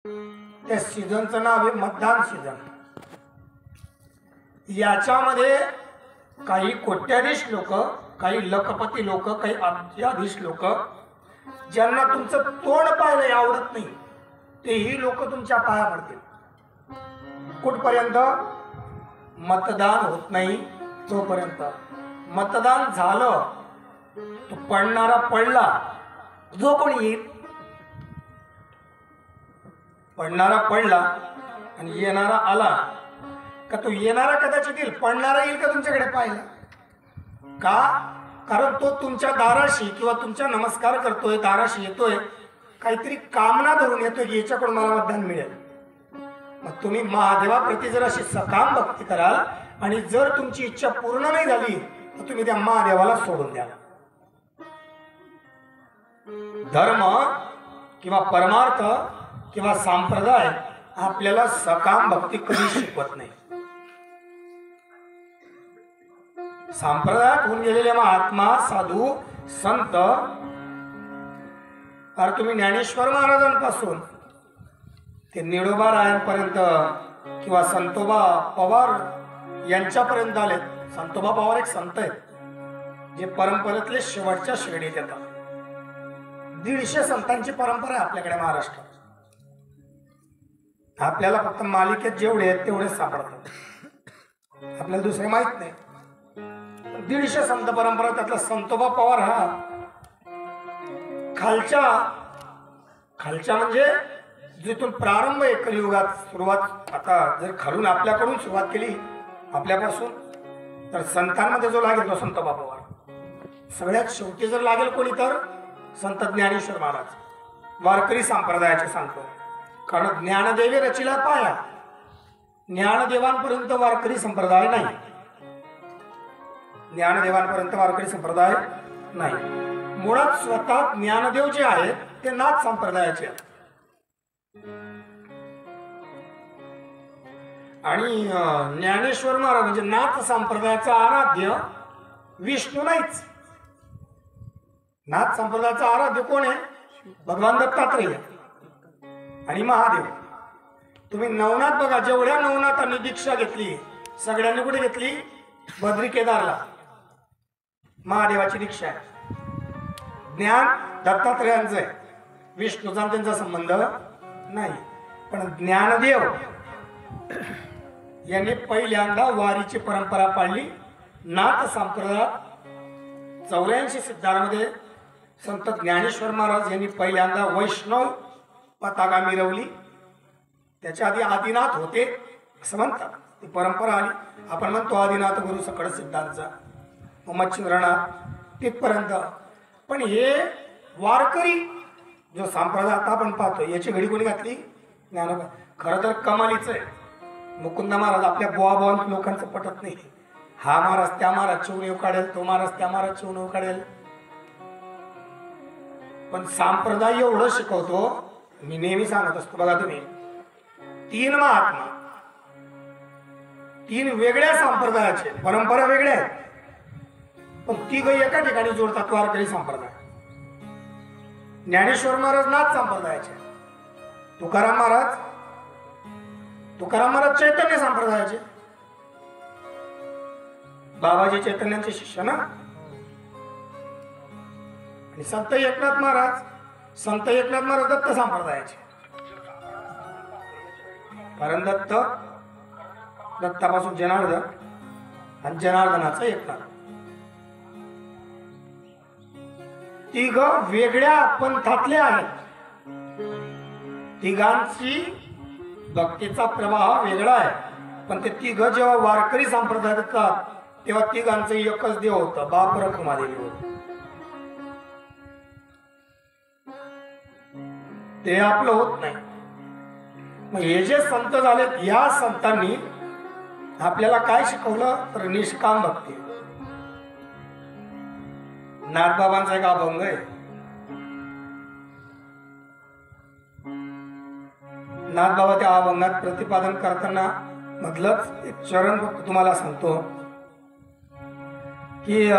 त्या सीझनचं नाव आहे मतदान सीझन। याच्यामध्ये काही कोट्याधीश लोक, काही लखपती लोक, काही अब्जाधीश लोक, ज्यांना तुमचं तोंड पाहायला आवडत नाही, तेही लोक तुमच्या पाया पडतील। कुठपर्यंत? मतदान होत नाही तोपर्यंत। मतदान झालं तो पडणारा पडला, जो कोणी येईल पडणारा पडला आणि येणारा आला का, तो येणारा कदाचित येईल, पडणारा येईल का तुमच्याकडे पाहिला का? कारण तो तुमच्या दाराशी किंवा तुमच्या नमस्कार करतोय, दाराशी येतोय, काहीतरी कामना धरून येतोय की याच्याकडून मला मतदान मिळेल। मग तुम्ही महादेवाप्रती जर अशी सकाम भक्ती कराल आणि जर तुमची इच्छा पूर्ण नाही झाली तर तुम्ही त्या महादेवाला सोडून द्या। धर्म किंवा परमार्थ किंवा संप्रदाय आपल्याला सकाम भक्ती कधी शिकवत नाही। संप्रदायात होऊन गेलेले महात्मा, साधू, संत, तर तुम्ही ज्ञानेश्वर महाराजांपासून ते निडोबा रायांपर्यंत किंवा संतोबा पवार यांच्यापर्यंत आलेत। संतोबा पवार एक संत आहेत जे परंपरेतले शेवटच्या श्रेणीत येतात। 150 संतांची परंपरा आहे आपल्याकडे महाराष्ट्रात। आपल्याला फक्त मालिकेत जेवढे आहेत तेवढेच सापडतात, आपल्याला दुसरे माहित नाही। 150 संत परंपरा, त्यातला संतोबा पवार हा खालच्या म्हणजे जिथून प्रारंभ आहे कलियुगात सुरुवात, आता जर खालून आपल्याकडून सुरुवात केली आपल्यापासून, तर संतांमध्ये जो लागेल तो संतोबा पवार। सगळ्यात शेवटी जर लागेल कोणी तर संत ज्ञानेश्वर महाराज, वारकरी संप्रदायाचे सांगतो। कारण ज्ञानदेवे रचिला पाया, ज्ञानदेवांपर्यंत वारकरी संप्रदाय नाही, ज्ञानदेवांपर्यंत वारकरी संप्रदाय नाही। मुळात स्वतः ज्ञानदेव जे आहेत ते नाथ संप्रदायाचे आहेत आणि ज्ञानेश्वर महाराज म्हणजे नाथ संप्रदायाचा आराध्य विष्णू नाहीच। नाथ संप्रदायाचा आराध्य कोण आहे? भगवान दत्तात्रेय आणि महादेव। तुम्ही नवनाथ बघा, जेवढ्या नवनाथांनी दीक्षा घेतली सगळ्यांनी कुठे घेतली? बद्री केदारला। महादेवाची दीक्षा आहे। ज्ञान दत्तात्रेयांचं आहे, विष्णूचा त्यांचा संबंध नाही। पण ज्ञानदेव यांनी पहिल्यांदा वारीची परंपरा पाळली। नाथ संप्रदायात 84 सिद्धांमध्ये संत ज्ञानेश्वर महाराज यांनी पहिल्यांदा वैष्णव पताका मिरवली। त्याच्या आधी आदिनाथ होते असं म्हणतात, ती परंपरा आली। आपण म्हणतो आदिनाथ गुरु सकळ सिद्धांचा, मच्छिंद्रनाथ तिथपर्यंत। पण हे वारकरी जो संप्रदाय आता आपण पाहतो याची घडी कोणी घातली? ज्ञानोबा। खरं तर कमालीचं आहे, मुकुंद महाराज आपल्या बुवा लोकांचं पटत नाही। हा महाराज त्या महाराज चिवणीव काढेल, तो महाराज त्या महाराज चिवणीव काढेल। पण संप्रदाय एवढं शिकवतो, मी नेहमी सांगत असतो बघा, तुम्ही 3 महात्मा, 3 वेगळ्या संप्रदायाचे, परंपरा वेगळ्या आहेत, पण तिघ एका ठिकाणी जोडतात, वारकरी संप्रदाय। ज्ञानेश्वर महाराज नाथ संप्रदायाचे, तुकाराम महाराज चैतन्य संप्रदायाचे, बाबाजी चैतन्यांचे शिष्य ना। आणि संत एकनाथ महाराज दत्त संप्रदायाचे। कारण दत्तापासून जनार्दन आणि जनार्दनाचं एकनाथ, तिघ वेगळ्या पंथातले आहेत। तिघांची भक्तीचा प्रवाह वेगळा आहे, पण ते तिघ जेव्हा वारकरी संप्रदायात येतात तेव्हा तिघांचं एकच देव होतं, बाप रखुमादेवी होत। ते आपलं होत नाही। मग हे जे संत झालेत, या संतांनी आपल्याला काय शिकवलं तर निष्काम भक्ती। नाथबाबांचा एक अभंग आहे, नाथबाबा त्या अभंगात प्रतिपादन करताना मधलंच एक चरण तुम्हाला सांगतो की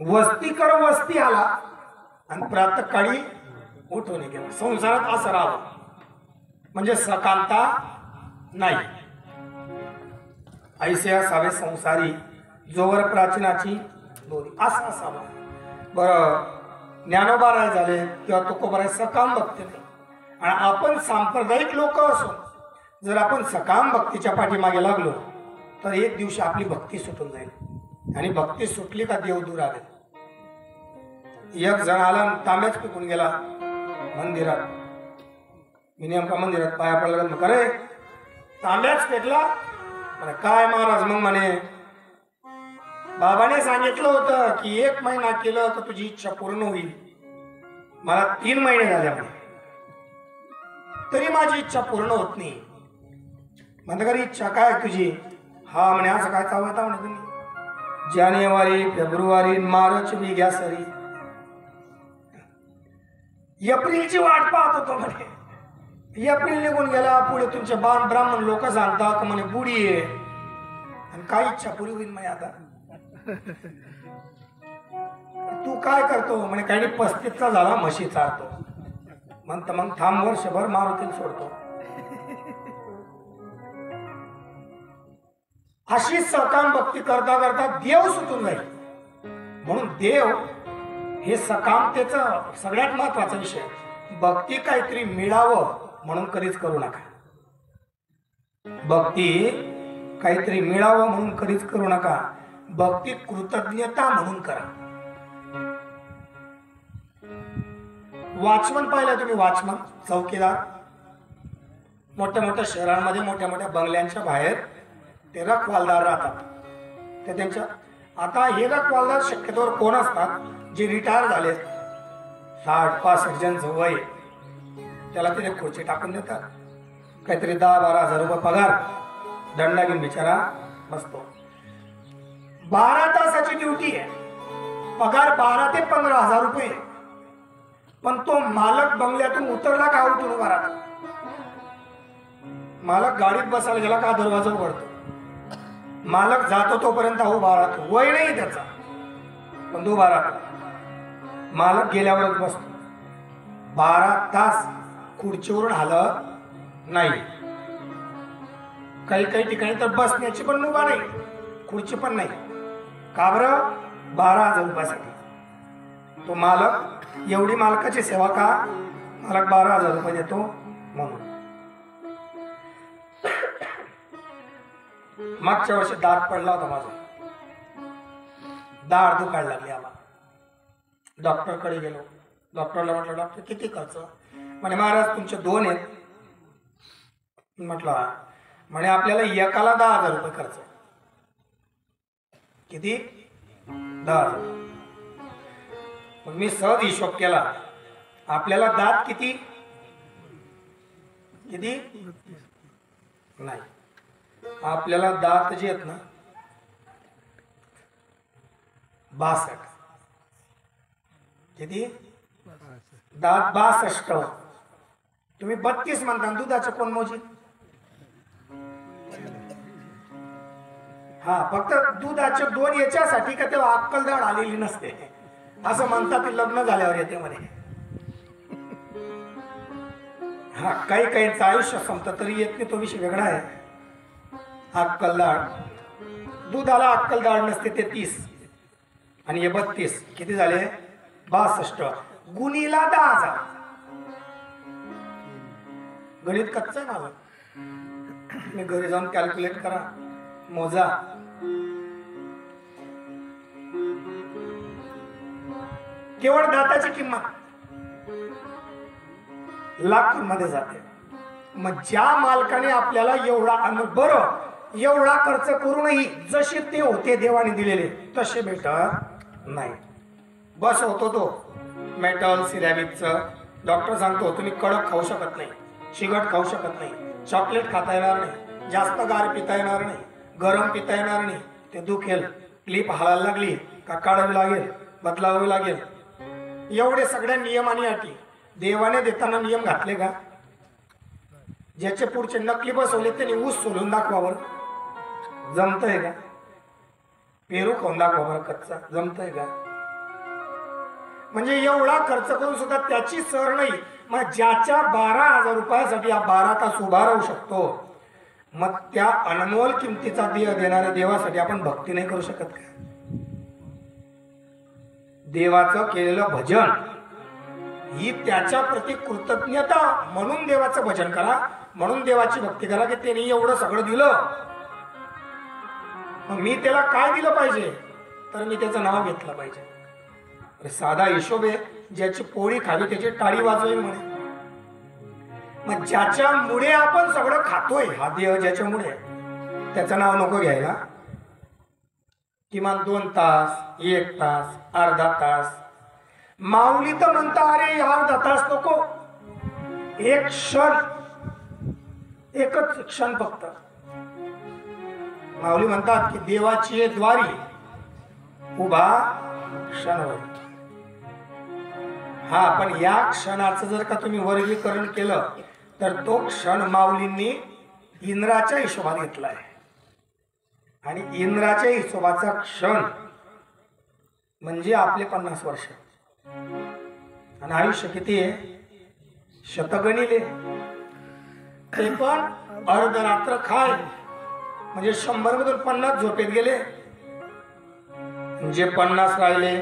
वस्ती कर वस्ती आला आणि प्रातःकाळी उठून गेला। संसारात असं राहावं, म्हणजे सकांता नाही. ऐसे असावे संसारी जोवर प्राचीनाची दोरी, असं असावं. बरं, ज्ञानोबा राय झाले किंवा तुकोबा राय सकाम भक्ती नाही. आणि आपण सांप्रदायिक लोक असून जर आपण सकाम भक्तीच्या पाठीमागे लागलो तर एक दिवशी आपली भक्ती सुटून जाईल. आणि भक्ती सुटली का देव दूर आले. एक जण आला तांब्याच पिकून गेला मंदिरात. मी नेमका मंदिरात पाया पडला, खरे तांब्याच फेकला. काय महाराज? मग म्हणे बाबाने सांगितलं होतं की 1 महिना केलं तर तुझी इच्छा पूर्ण होईल. मला 3 महिने झाले म्हणे, तरी माझी इच्छा पूर्ण होत नाही. म्हणते का इच्छा काय तुझी? हा म्हणे असं काय चालवता म्हणे तुम्ही? जानेवारी, फेब्रुवारी, मार्च मी घ्या सरी, एप्रिलची वाट पाहत होतो म्हणे. एप्रिल निघून गेला, पुढे तुमचे ब्राह्मण लोक सांगतात म्हणे बुडी आहे. आणि काय इच्छा पुरी होईल म्हणे आता? तू काय करतो म्हणे? काही नाही, 35चा झाला म्हशी चारतो. म्हणत मग थांब वर्षभर मारुतीला सोडतो. अशी सकाम भक्ती करता करता देव सुटून जाईल. म्हणून देव हे सकामतेचं सगळ्यात महत्वाचा विषय. भक्ती काहीतरी मिळावं म्हणून कधीच करू नका. भक्ती काहीतरी मिळावं म्हणून कधीच करू नका. भक्ती कृतज्ञता म्हणून करा. वॉचमन पाहिला तुम्ही? वॉचमन, चौकीदार. मोठ्या मोठ्या शहरांमध्ये मोठ्या मोठ्या बंगल्यांच्या बाहेर ते रखवालदार राहतात. ते त्यांच्या आता हे रखवालदार शक्यतोवर कोण असतात? जे रिटायर झाले, 60-65 जणचं वय, त्याला तिथे खुर्ची टाकून देतात. काहीतरी 10-12 हजार रुपये पगार, दंडा घेऊन बिचारा बसतो. 12 तासाची ड्युटी आहे, पगार 12 ते 15 हजार रुपये. पण तो मालक बंगल्यातून उतरला का उठून उभा राहतो. मालक गाडीत बसायला गेला का दरवाजा उघडतो. मालक जातो तोपर्यंत उभा राहतो. वय नाही त्याचा, पण उभा राहतो. मालक गेल्यावरच बसतो. 12 तास खुर्चीवरून हलत नाही. काही काही ठिकाणी तर बसण्याची पण मुभा नाही, खुर्ची पण नाही. का बरं? 12,000 रुपयासाठी. तो मालक, एवढी मालकाची सेवा का? मालक 12,000 रुपये देतो म्हणून. मागच्या वर्षी दात पडला होता माझा, दाढ दुखायला लागली आम्हाला. डॉक्टरकडे गेलो. डॉक्टरला म्हटलं, डॉक्टर किती खर्च? म्हणे महाराज तुमचे 2 आहेत. म्हटलं म्हणे आपल्याला एकाला 10,000 रुपये खर्च. किती? 10,000. मग मी सहज हिशोब केला. आपल्याला दात किती? किती? नाही, आपल्याला दात जे आहेत ना 62. किती? दात 62. तुम्ही 32 म्हणता. दुधाचे कोण मोजी? हा, फक्त दुधाचे 2 याच्यासाठी का तेव्हा अक्कलदाढ आलेली नसते असं म्हणतात. ते लग्न झाल्यावर येते म्हणे. हा, काही काहींचं आयुष्य संपतं तरी येत नाही, तो विषय वेगळा आहे. अक्कलदाढ, दुधाला अक्कलदाढ नसते. ते 30 आणि हे 32. किती झाले? 62 गुणीला 10,000. गणित कच्चं आहे माझं. तुम्ही घरी जाऊन कॅल्क्युलेट करा, मोजा. केवळ दाताची किंमत लाखांमध्ये जाते. मग ज्या मालकाने आपल्याला एवढा खर्च करूनही जसे ते होते देवाने दिलेले तसे भेटत नाही. बस होतो तो मेटल सिरॅमिकचं. डॉक्टर सांगतो तुम्ही कडक खाऊ शकत नाही, चिकट खाऊ शकत नाही, चॉकलेट खाता येणार नाही, जास्त गार पिता येणार नाही, गरम पिता येणार नाही. ते दुखेल, क्लिप हालायला लागली का काढावी लागेल, बदलावी लागेल. एवढे सगळ्या नियम आणि अटी देवाने देताना नियम घातले का? ज्याचे पुढचे नकली बसवले त्यांनी ऊस सोलून दाखवा बरं, जमतंय का? पेरू खाऊन दाखवा बरं कच्चा, जमतंय का? म्हणजे एवढा खर्च करून सुद्धा त्याची सर नाही. मग ज्याच्या 12,000 रुपयासाठी हा 12 तास उभा राहू शकतो, मग त्या अनमोल किमतीचा देह देणाऱ्या देवासाठी आपण भक्ती नाही करू शकत का? देवाचं केलेलं भजन ही त्याच्या प्रति कृतज्ञता म्हणून देवाचं भजन करा, म्हणून देवाची भक्ती करा की त्याने एवढं सगळं दिलं, मग मी त्याला काय दिलं पाहिजे, तर मी त्याचं नाव घेतलं पाहिजे. साधा हिशोब आहे, ज्याची पोळी खावी त्याची टाळी वाजवी म्हणे. मग ज्याच्यामुळे आपण सगळं खातोय, हा देह ज्याच्यामुळे, त्याचं नाव नको घ्यायला. किमान 2 तास, 1 तास, अर्धा तास. माऊली तर म्हणता अरे अर्धा तास नको, 1 क्षण, एकच क्षण फक्त. माऊली म्हणतात की देवाची द्वारी उभा क्षण होय. हा, पण या क्षणाचं जर का तुम्ही वर्गीकरण केलं तर तो क्षण माऊलींनी इंद्राच्या हिशोबात घेतला आहे. आणि इंद्राच्या हिशोबाचा क्षण म्हणजे आपले 50 वर्ष. आणि आयुष्य किती आहे? शतगणिले. ते पण अर्धरात्र खाय म्हणजे 100 मधून 50 झोपेत गेले. जे 50 राहिले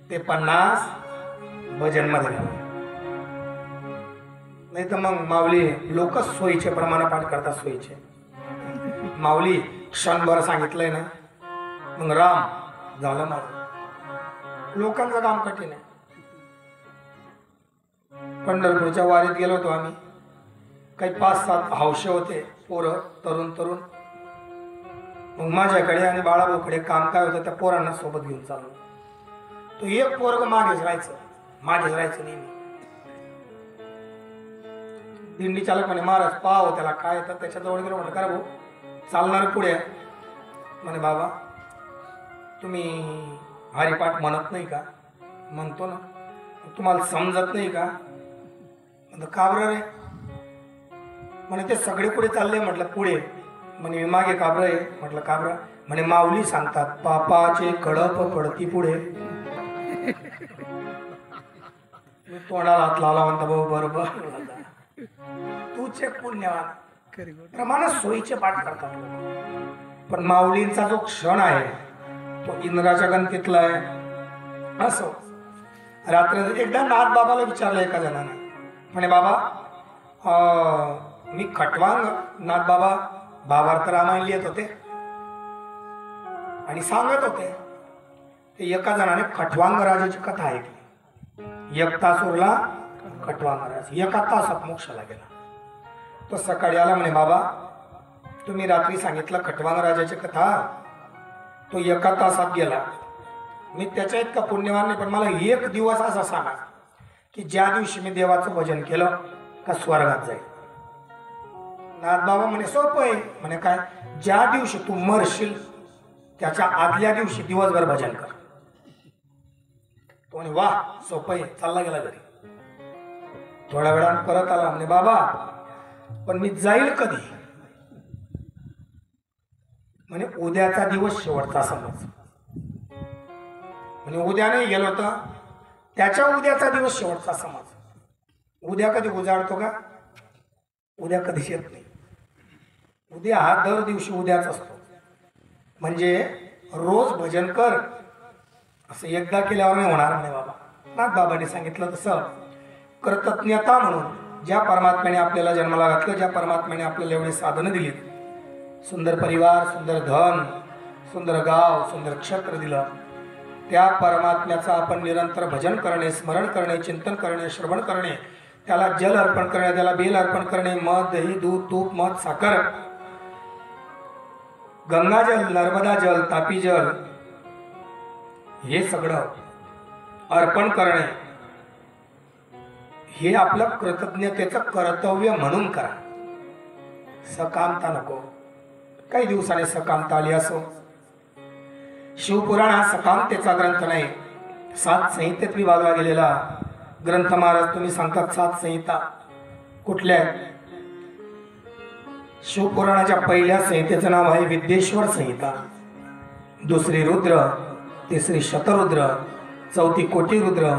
ते 50 भजन मध्ये घालले. नाही तर मग माऊली लोक सोयीचे प्रमाण पाठ करतात. सोयीचे माऊली क्षणभर सांगितलंय ना, मग राम झालं माझं. लोकांचं काम कठीण आहे. पंढरपूरच्या वारीत गेलो होतो आम्ही. काही 5-7 हौशे होते, पोरं, तरुण. मग माझ्याकडे आणि बाळाभाऊकडे काम काय होतं, त्या पोरांना सोबत घेऊन चाललो. तो एक पोरग मागेच राहायचं नेहमी. दिंडी चालक म्हणे महाराज पाव त्याला काय येतं. त्याच्याजवळ गेलो, म्हटलं का भाऊ चालणार पुढे. म्हणे बाबा तुम्ही हरिपाठ म्हणत नाही का? म्हणतो ना. तुम्हाला समजत नाही का? म्हटलं का बरं रे? म्हणे ते सगळे पुढे चालले. म्हटलं पुढे. म्हणे मी मागे का बरं आहे? म्हटलं का बरं? म्हणे माऊली सांगतात पापाचे कडप पडती पुढे. मी तोंडाला हात लावला. म्हणता भाऊ बरोबर, तूचे पुण्यवान. प्रमाणात सोयीचे पाठ करतात. पण माऊलींचा जो क्षण आहे तो इंद्राच्या गणतीतला आहे. असो रात्र एकदा नाथ बाबाला विचारलं एका जणाने. म्हणे बाबा मी खटवांग. नाथ बाबा तर रामायण लिहित होते आणि सांगत होते. ते एका जणाने खटवांग राजाची कथा ऐकली. 1 तास उरला खटवांग राज, 1 तासात मोक्षाला गेला. तो सकाळी आला. म्हणे बाबा तुम्ही रात्री सांगितलं खटवांग राजाची कथा, तो 1 तासात गेला. मी त्याच्या इतका पुण्यवान नाही, पण मला 1 दिवस असा सांगा की ज्या दिवशी मी देवाचं भजन केलं का स्वर्गात जाईल. नाथ बाबा म्हणे सोपं आहे. म्हणे काय? ज्या दिवशी तू मरशील त्याच्या आदल्या दिवशी दिवसभर भजन कर. तो म्हणे वा सोपं आहे. चालला गेला घरी. थोड्या वेळानं परत आला. म्हणे बाबा पण मी जाईल कधी? म्हणे उद्याचा दिवस शेवटचा समज. म्हणे उद्या नाही गेलो तर त्याच्या उद्याचा दिवस शेवटचा समज. उद्या कधी उजाडतो का? उद्या कधीच येत नाही. उद्या हा दर दिवशी उद्याच असतो. म्हणजे रोज भजन कर असं एकदा केल्यावर नाही होणार. म्हणे बाबा नाथ बाबांनी सांगितलं तसं कृतज्ञता म्हणून ज्या परमात्म्याने आपल्याला जन्माला घातलं, ज्या परमात्म्याने आपल्याला एवढी साधनं दिली, सुंदर परिवार, सुंदर धन, सुंदर गाव, सुंदर क्षेत्र दिलं, त्या परमात्म्याचं आपण निरंतर भजन करणे, स्मरण करणे, चिंतन करणे, श्रवण करणे, त्याला जल अर्पण करणे, त्याला बेल अर्पण करणे, मध, दही, दूध, तूप, मध, साखर, गंगाजल, नर्मदा जल, तापी जल, हे सगळं अर्पण करणे हे आपलं कृतज्ञतेचं कर्तव्य म्हणून करा. सकामता नको. काही दिवसाने सकामता आली असो. शिवपुराण हा सकामतेचा ग्रंथ नाही, 7 संहितेत विभागला गेलेला ग्रंथ. महाराज तुम्ही सांगतात 7 संहिता कुठल्या आहेत? शिवपुराणाच्या पहिल्या संहितेचं नाव आहे विद्येश्वर संहिता, दुसरी रुद्र, तिसरी शतरुद्र, चौथी कोटी रुद्र,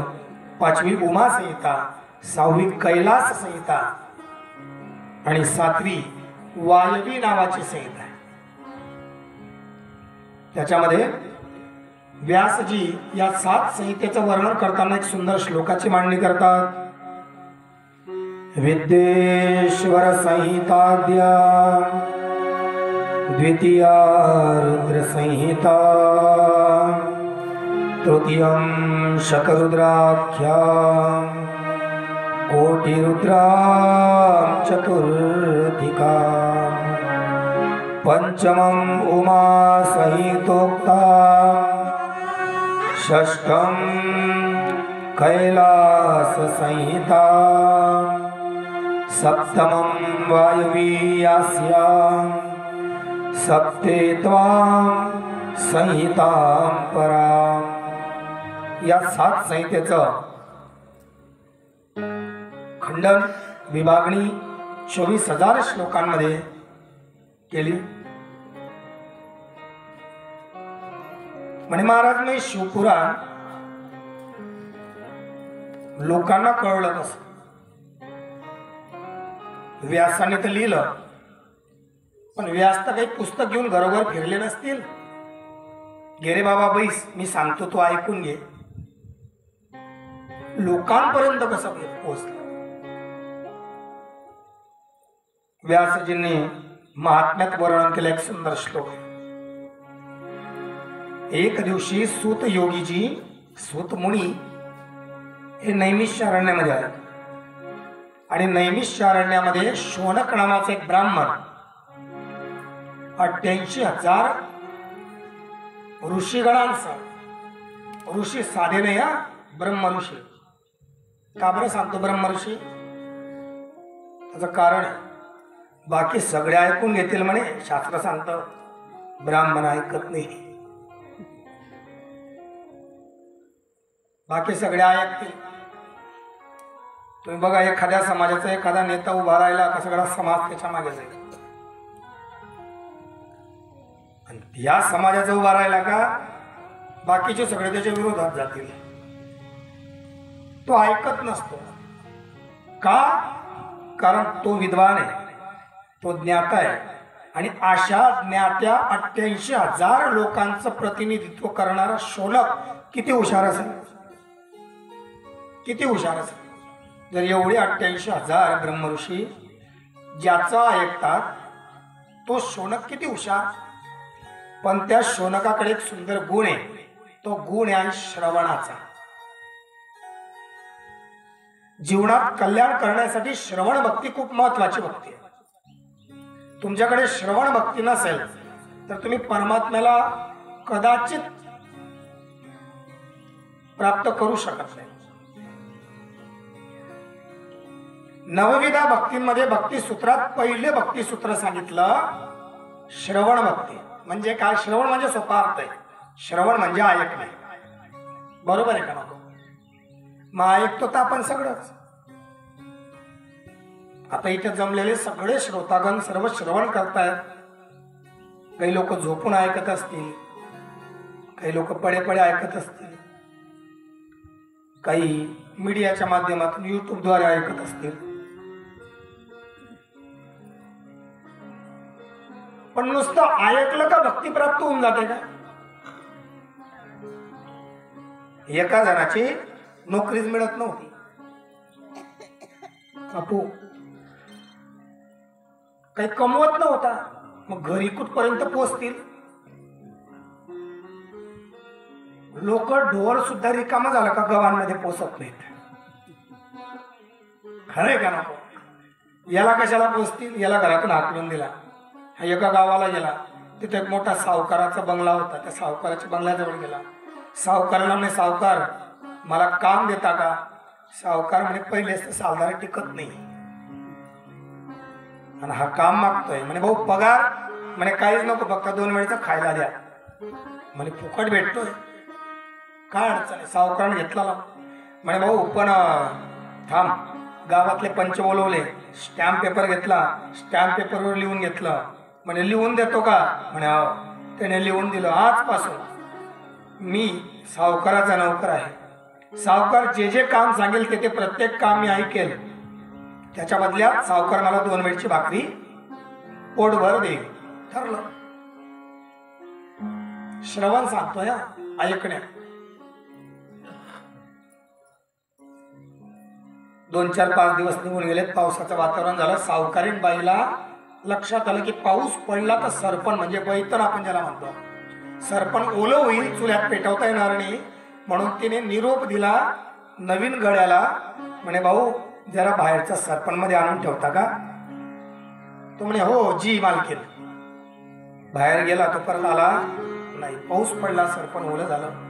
5वी उमा संहिता, 6वी कैलास संहिता आणि 7वी वायवी नावाची संहिता आहे. त्याच्यामध्ये व्यासजी या 7 संहितेचं वर्णन करताना एक सुंदर श्लोकाची मांडणी करतात. विद्येश्वर संहिताद्या द्वितीया रुद्र संहिता तृतीयं शतरुद्राख्या कोटिरुद्रा चतुर्थिका पंचमं उमा संहितोक्ता षष्ठं कैलास संहिता सप्तमं वायवीयास्या सप्तेत्वां संहितां परा. या 7 संहितेचं खंडन विभागणी 24,000 श्लोकांमध्ये केली. म्हणे महाराज मी शिवपुराण लोकांना कळलं कसं. व्यासाने तर लिहिलं, पण व्यास तर काही पुस्तक घेऊन घरोघर फिरले नसतील. गेरे बाबा बैस, मी सांगतो तो ऐकून घे. लोकांपर्यंत कसं पोहोचलं. व्यासजींनी महात्म्यात वर्णन केलं एक सुंदर श्लोक. एक दिवशी सूत योगीजी, सूत मुनी हे नैमिषारण्यामध्ये आले आणि नैमिषारण्यामध्ये शौनक नावाचा एक ब्राह्मण 88,000 ऋषीगणांचा, ऋषी साधे नाही हा, ब्रह्म ऋषी. का बरं सांगतो ब्रह्म ऋषी? त्याचं कारण बाकी सगळे ऐकून घेतील म्हणे, शास्त्र सांगतं ब्राह्मण ऐकत नाही. बाकी सगळे ऐकतील. तुम्ही बघा एखाद्या समाजाचा एखादा नेता उभा राहिला का सगळा समाज त्याच्या मागे जाईल. आणि या समाजाचा उभा राहिला का बाकीचे सगळे त्याच्या विरोधात जातील. तो ऐकत नसतो. का? कारण तो विद्वान आहे, तो ज्ञाता आहे. आणि अशा ज्ञात्या 88,000 लोकांचं प्रतिनिधित्व करणारा शौनक किती हुशार असेल, किती हुशार असेल. जर एवढे 88,000 ब्रह्मऋषी ज्याचा ऐकतात तो शौनक किती हुशार. पण त्या शौनकाकडे एक सुंदर गुण आहे. तो गुण आहे श्रवणाचा. जीवनात कल्याण करण्यासाठी श्रवण भक्ती खूप महत्वाची भक्ती आहे. तुमच्याकडे श्रवण भक्ती नसेल तर तुम्ही परमात्म्याला कदाचित प्राप्त करू शकत नाही. नवविधा भक्तींमध्ये भक्ती सूत्रात पहिले भक्ती सूत्र सांगितलं श्रवण भक्ती. म्हणजे काय? श्रवण म्हणजे सोपा अर्थ आहे. श्रवण म्हणजे ऐकणे. बरोबर आहे का नको? मग ऐकतो तर आपण सगळंच. आता इथे जमलेले सगळे श्रोतागण सर्व श्रवण करतायत. काही लोक झोपून ऐकत असतील, काही लोक पडे पडे ऐकत असतील, काही मीडियाच्या माध्यमातून युट्यूबद्वारे ऐकत असतील. पण नुसतं ऐकलं का भक्ती प्राप्त होऊन जाते का? एका जणाची नोकरीच मिळत नव्हती. बापू काही कमवत नव्हता. मग घरी कुठपर्यंत पोहोचतील? लोक ढोर सुद्धा रिकामा झाला का गव्हांमध्ये पोचत नाहीत. खरंय का नको? याला कशाला पोचतील? याला घरातून हाकलून दिला. हा एका गावाला गेला. तिथे एक मोठा सावकाराचा बंगला होता. त्या सावकाराच्या बंगल्याजवळ गेला. सावकाराला म्हणे, सावकार मला काम देता का? सावकार म्हणे, पहिलेच सालदार टिकत नाही आणि हा काम मागतोय. म्हणे भाऊ पगार? म्हणे काहीच नको, फक्त 2 वेळेचा खायला द्या. म्हणे फुकट भेटतोय, काय अडचण आहे? सावकाराने घेतला. म्हणे भाऊ पण थांब, गावातले पंच बोलवले, स्टॅम्प पेपर घेतला, स्टॅम्प पेपरवर लिहून घेतलं. म्हणे लिहून देतो का? म्हणे हो. त्याने लिहून दिलं. आजपासून मी सावकाराचा नोकर आहे सावकार जे जे काम सांगेल ते प्रत्येक काम मी ऐकेल, त्याच्या बदल्यात सावकार मला 2 वेळची भाकरी पोटभर देईल. ठरलं. श्रवण सांगतोय, ऐकण्या. 2-4-5 दिवस निघून गेले. पावसाचं वातावरण झालं. सावकारीण बाईला लक्षात आलं की पाऊस पडला तर सरपण म्हणजे बैतन आपण ज्याला म्हणतो, सरपण ओलं होईल, चुल्यात पेटवता येणार नाही. म्हणून तिने निरोप दिला नवीन गड्याला, म्हणे भाऊ जरा बाहेरचा सरपण मध्ये आणून ठेवता का? तो म्हणे हो जी मालकीन. बाहेर गेला तो परत आला नाही. पाऊस पडला, सरपण ओलं झालं.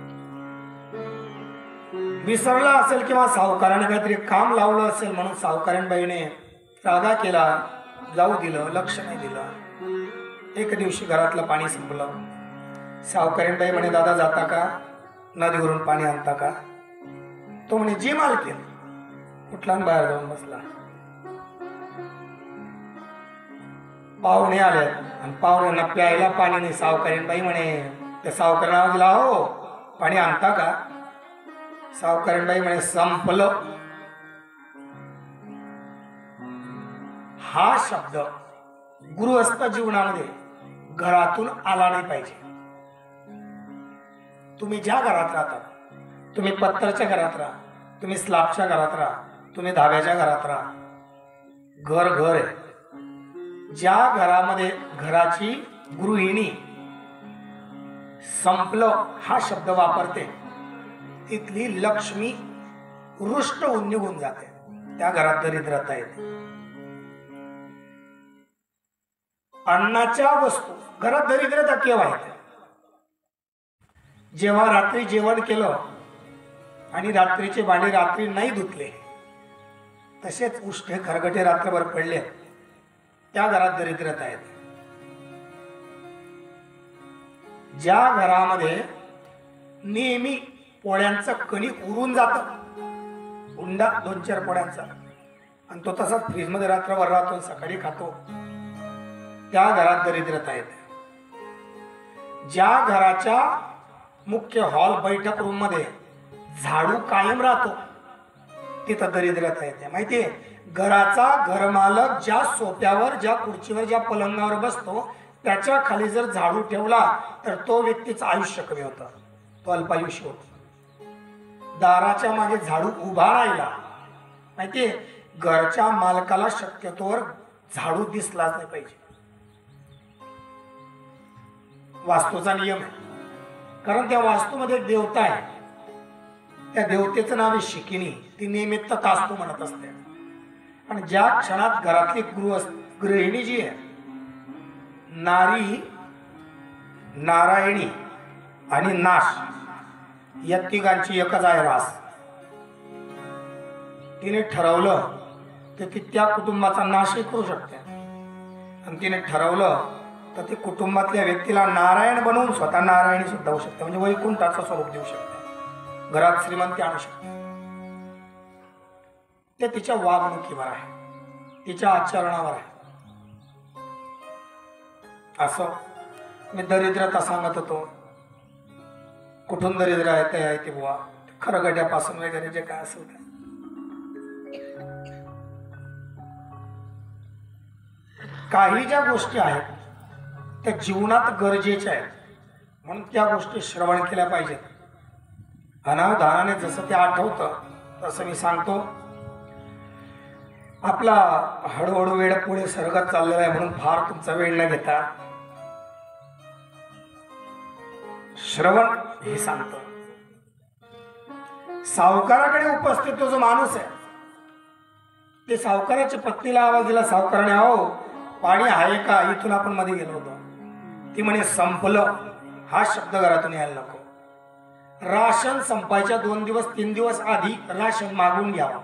विसरला असेल किंवा सावकाराने काहीतरी काम लावलं असेल म्हणून सावकारीण बाईने रागा केला, जाऊ दिलं, लक्ष नाही दिलं. एक दिवशी घरातलं पाणी संपलं. सावकारीण बाई म्हणे दादा जाता का? नदीवरून पाणी आणता का? तो म्हणे जी मालकीन. कुठला बाहेर जाऊन बसला. पाहुणे आले आणि पाहुण्यांना प्यायला पाणी नाही. सावकारीण बाई म्हणे त्या सावकारांना दिला हो पाणी आणता का? सावकारीण बाई म्हणे संपलं. हा शब्द गृहस्थ जीवनामध्ये घरातून आला नाही पाहिजे. तुम्ही ज्या घरात राहता, तुम्ही पत्तरच्या घरात राहा, तुम्ही स्लॅबच्या घरात राहा, तुम्ही धाब्याच्या घरात राहा, घर घर आहे. ज्या घरामध्ये घराची गृहिणी संपलं हा शब्द वापरते, तिथली लक्ष्मी रुष्ट होऊन निघून जाते. त्या घरात दरिद्रता येते. अन्नाच्या वस्तू घरात दरिद्रता केव्हा येते? जेव्हा रात्री जेवण केलं आणि रात्रीचे भांडे रात्री नाही धुतले, तसेच उष्टे खरगटे रात्रभर पडले, त्या घरात दरिद्रता येते. ज्या घरामध्ये नेहमी पोळ्यांचं कणिक उरून जातं, उंडा 2-4 पोळ्यांचा, आणि तो तसाच फ्रीजमध्ये रात्रभर राहतो, सकाळी खातो, त्या घरात दरिद्रता येते. ज्या घराच्या मुख्य हॉल बैठक रूम मध्ये झाडू कायम राहतो, तिथं दरिद्रता येते. माहितीये, घराचा घरमालक ज्या सोफ्यावर, ज्या खुर्चीवर, ज्या पलंगावर बसतो, त्याच्या खाली जर झाडू ठेवला तर तो व्यक्तीचं आयुष्य कमी होतं, तो अल्पायुष्य होतो. दाराच्या मागे झाडू उभा राहिला, माहितीये, घरच्या मालकाला शक्यतोवर झाडू दिसलाच नाही पाहिजे. वास्तूचा नियम आहे. कारण त्या वास्तूमध्ये एक देवता आहे, त्या देवतेचं नाव आहे शिकिनी. ती नेहमी तथास्तु म्हणत असते. आणि ज्या क्षणात घरातली गृहिणी जी आहे, नारी, नारायणी आणि नाश या तिघांची एकच आहे रास. तिने ठरवलं तर ती त्या कुटुंबाचा नाशही करू शकते, आणि तिने ठरवलं तर ती कुटुंबातल्या व्यक्तीला नारायण बनवून स्वतः नारायणी सुद्धा होऊ शकते, म्हणजे वैकुंठाचं स्वरूप देऊ शकते, घरात श्रीमंती आणू शकते. ते तिच्या वागणुकीवर आहे, तिच्या आचरणावर आहे. असं मी दरिद्रता सांगत होतो. कुठून दरिद्र आहे ते आहे ते बुवा, खरगड्यापासून वगैरे जे काय असेल ते. काही ज्या गोष्टी आहेत त्या जीवनात गरजेच्या आहेत, म्हणून त्या गोष्टी श्रवण केल्या पाहिजेत. अनावधानाने जसं ते आठवतं तसं मी सांगतो. आपला हळूहळू वेळ पुढे सरकत चाललेला आहे, म्हणून फार तुमचा वेळ न घेता श्रवण हे सांगतो. सावकाराकडे उपस्थित तो जो माणूस आहे, ते सावकाराच्या पत्नीला आवाज दिला. सावकाराने, अहो पाणी आहे का? इथून आपण मध्ये गेलो होतो. ती म्हणे संपलं. हा शब्द घरातून यायला नको. राशन संपायच्या 2 दिवस 3 दिवस आधी राशन मागून घ्यावं,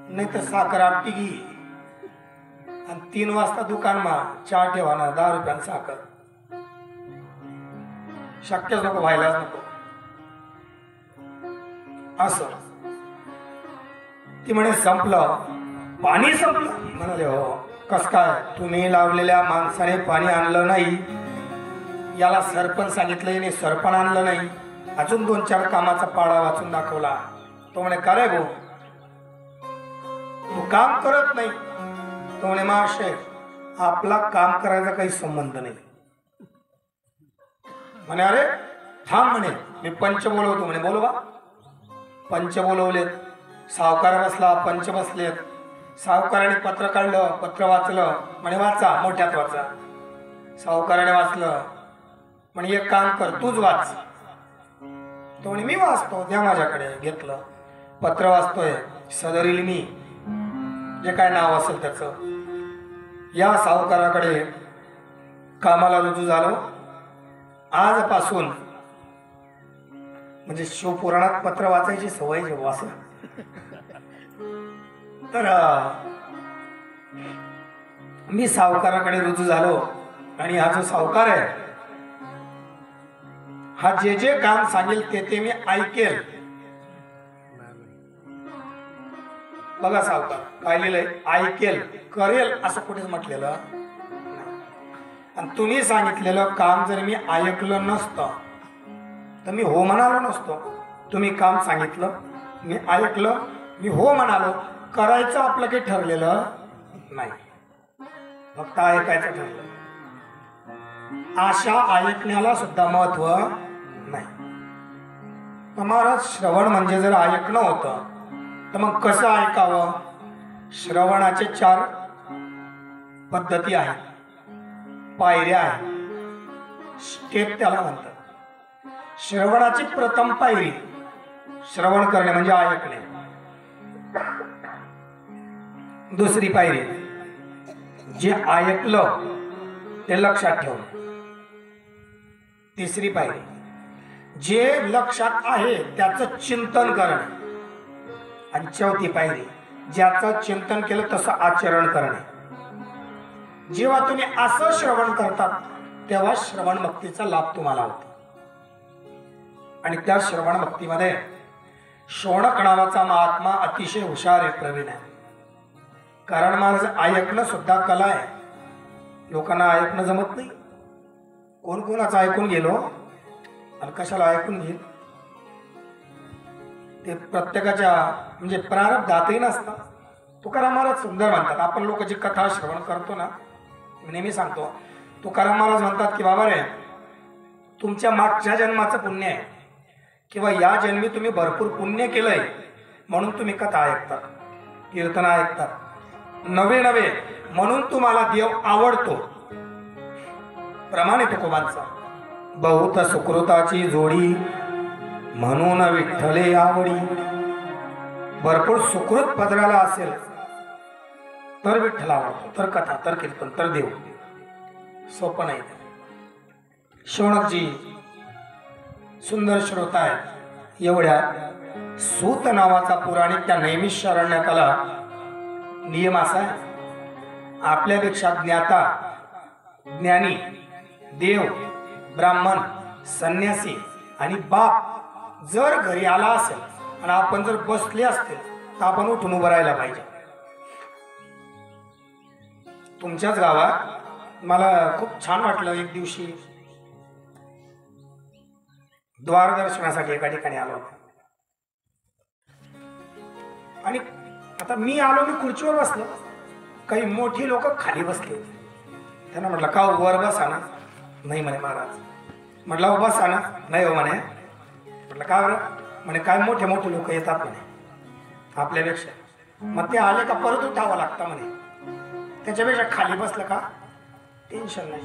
नाही तर साखर आपटी घे आणि 3 वाजता दुकानमा चहा ठेवा ना, 10 रुपयाला साखर. शक्यच नको, व्हायलाच नको. असं ती म्हणे संपलं, पाणी संपलं. म्हणाले हो. कस काय? तुम्ही लावलेल्या माणसाने पाणी आणलं नाही, याला सरपण सांगितलं नाही, सरपण आणलं नाही, अजून 2-4 कामाचा पाडा वाचून दाखवला. तो म्हणे का रे भाऊ, तू काम करत नाही? तो म्हणे महाशय, आपला काम करायचा काही संबंध नाही. म्हणे अरे थांब, म्हणे मी पंच बोलवतो. म्हणे बोलवा. पंच बोलवलेत. सावकार बसला, पंच बसलेत. सावकाराने पत्र काढलं, पत्र वाचलं. म्हणे वाचा, मोठ्यात वाचा. सावकाराने वाचलं. म्हणे एक काम कर, तूच वाच. तो म्हणे मी वाचतो, द्या माझ्याकडे. घेतलं, पत्र वाचतोय. सदरील मी, जे काय नाव असेल त्याचं. या सावकाराकडे कामाला रुजू झालो. आजपासून म्हणजे शिवपुराणात पत्र वाचायची सवय जेव्हा असेल तर मी सावकाराकडे रुजू झालो. आणि हा जो सावकार आहे, हा जे जे काम सांगेल ते मी ऐकेल. बघा सावकार काय लिहिलंय, ऐकेल, करेल असं कुठेच म्हटलेलं. आणि तुम्ही सांगितलेलं काम जर मी ऐकलं नसतं तर मी हो म्हणालो नसतो. तुम्ही काम सांगितलं, मी ऐकलं, मी हो म्हणालो. करायचं आपलं काही ठरलेलं नाही, फक्त ऐकायचं ठरलं. आशा ऐकण्याला सुद्धा महत्व नाही. महाराज, श्रवण म्हणजे जर ऐकणं होतं तर मग कसं ऐकावं? श्रवणाचे 4 पद्धती आहेत, पायऱ्या आहेत, स्टेप त्याला म्हणतात. श्रवणाची प्रथम पायरी श्रवण करणे म्हणजे ऐकणे. दुसरी पायरी जे ऐकलं ते लक्षात ठेवणे. तिसरी पायरी जे लक्षात आहे त्याचं चिंतन करणे. आणि चौथी पायरी ज्याचं चिंतन केलं तसं आचरण करणे. जेव्हा तुम्ही असं श्रवण करतात तेव्हा श्रवण भक्तीचा लाभ तुम्हाला होतो. आणि त्या श्रवण भक्तीमध्ये शौनक नावाचा महात्मा अतिशय हुशार आहे, प्रवीण आहे. कारण महाराज ऐकणं सुद्धा कला आहे. लोकांना ऐकणं जमत नाही. कोण कोणाचं ऐकून गेलो आणि कशाला ऐकून घेईल ते प्रत्येकाच्या म्हणजे प्रारब्धातही नसतं. तुकाराम महाराज सुंदर म्हणतात. आपण लोक जी कथा श्रवण करतो ना, नेहमी सांगतो, तुकाराम महाराज म्हणतात की बाबा रे, तुमच्या मागच्या जन्माचं पुण्य आहे किंवा या जन्मी तुम्ही भरपूर पुण्य केलंय म्हणून तुम्ही कथा ऐकतात, कीर्तन ऐकतात, नवे नवे म्हणून तुम्हाला देव आवडतो. प्रमाणे तुकोबांचा बहुत सुकृताची जोडी म्हणून विठ्ठले आवडी. भरपूर सुकृत पदराला असेल तर विठ्ठल आवडतो, तर कथा, तर कीर्तन, तर देव. सोपं नाही. शौनकजी सुंदर श्रोता आहेत. एवढ्या सूत नावाचा पुराणिक त्या नैमिषारण्याला नियम असा आहे, आपल्यापेक्षा ज्ञाता, ज्ञानी, देव, ब्राह्मण, संन्यासी आणि बाप जर घरी आला असेल आणि आपण जर बसले असतील तर आपण उठून उभं राहायला पाहिजे. तुमच्याच गावात मला खूप छान वाटलं. एक दिवशी द्वार दर्शनासाठी एका ठिकाणी आलो होतो आणि आता मी आलो, मी खुर्चीवर बसलो. काही मोठी लोक खाली बसले होते. त्यांना म्हटलं का वर बसा ना? नाही म्हणे महाराज. म्हटलं बसा ना? नाही हो म्हणे. म्हटलं का बरं? म्हणे काय मोठे मोठे लोक येतात म्हणे आपल्यापेक्षा, मग ते आले का परत उठावं लागतं म्हणे, त्याच्यापेक्षा खाली बसलं का टेन्शन नाही.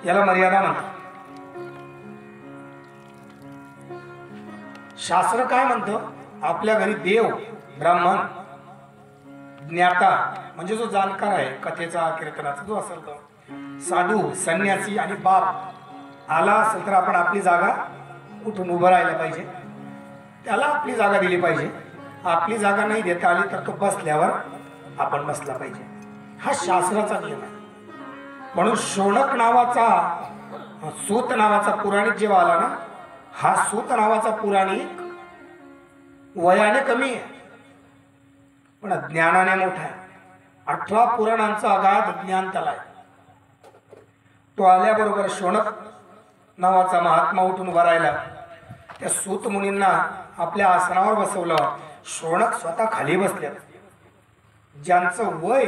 याला मर्यादा म्हणतात. शास्त्र काय म्हणतं? आपल्या घरी देव, ब्राह्मण, ज्ञाता म्हणजे जो जाणकार आहे कथेचा, कीर्तनाचा जो असेल तो, साधू, संन्यासी आणि बाप आला असेल तर आपण आपली जागा उठून उभं राहायला पाहिजे. त्याला आपली जागा दिली पाहिजे. आपली जागा नाही देता आली तर तो बसल्यावर आपण बसला पाहिजे. हा शास्त्राचा नियम आहे. म्हणून शौनक नावाचा, सूत नावाचा पुराणिक जेव्हा आला ना, हा सूत नावाचा पुराणिक वयाने कमी आहे पण ज्ञानाने मोठा आहे. 18 पुराणांचा अगाध ज्ञान त्याला आहे. तो आल्याबरोबर शौनक नावाचा महात्मा उठून उभा राहिला. त्या सूत मुनींना आपल्या आसनावर बसवलं. शौनक स्वतः खाली बसले, ज्यांचं वय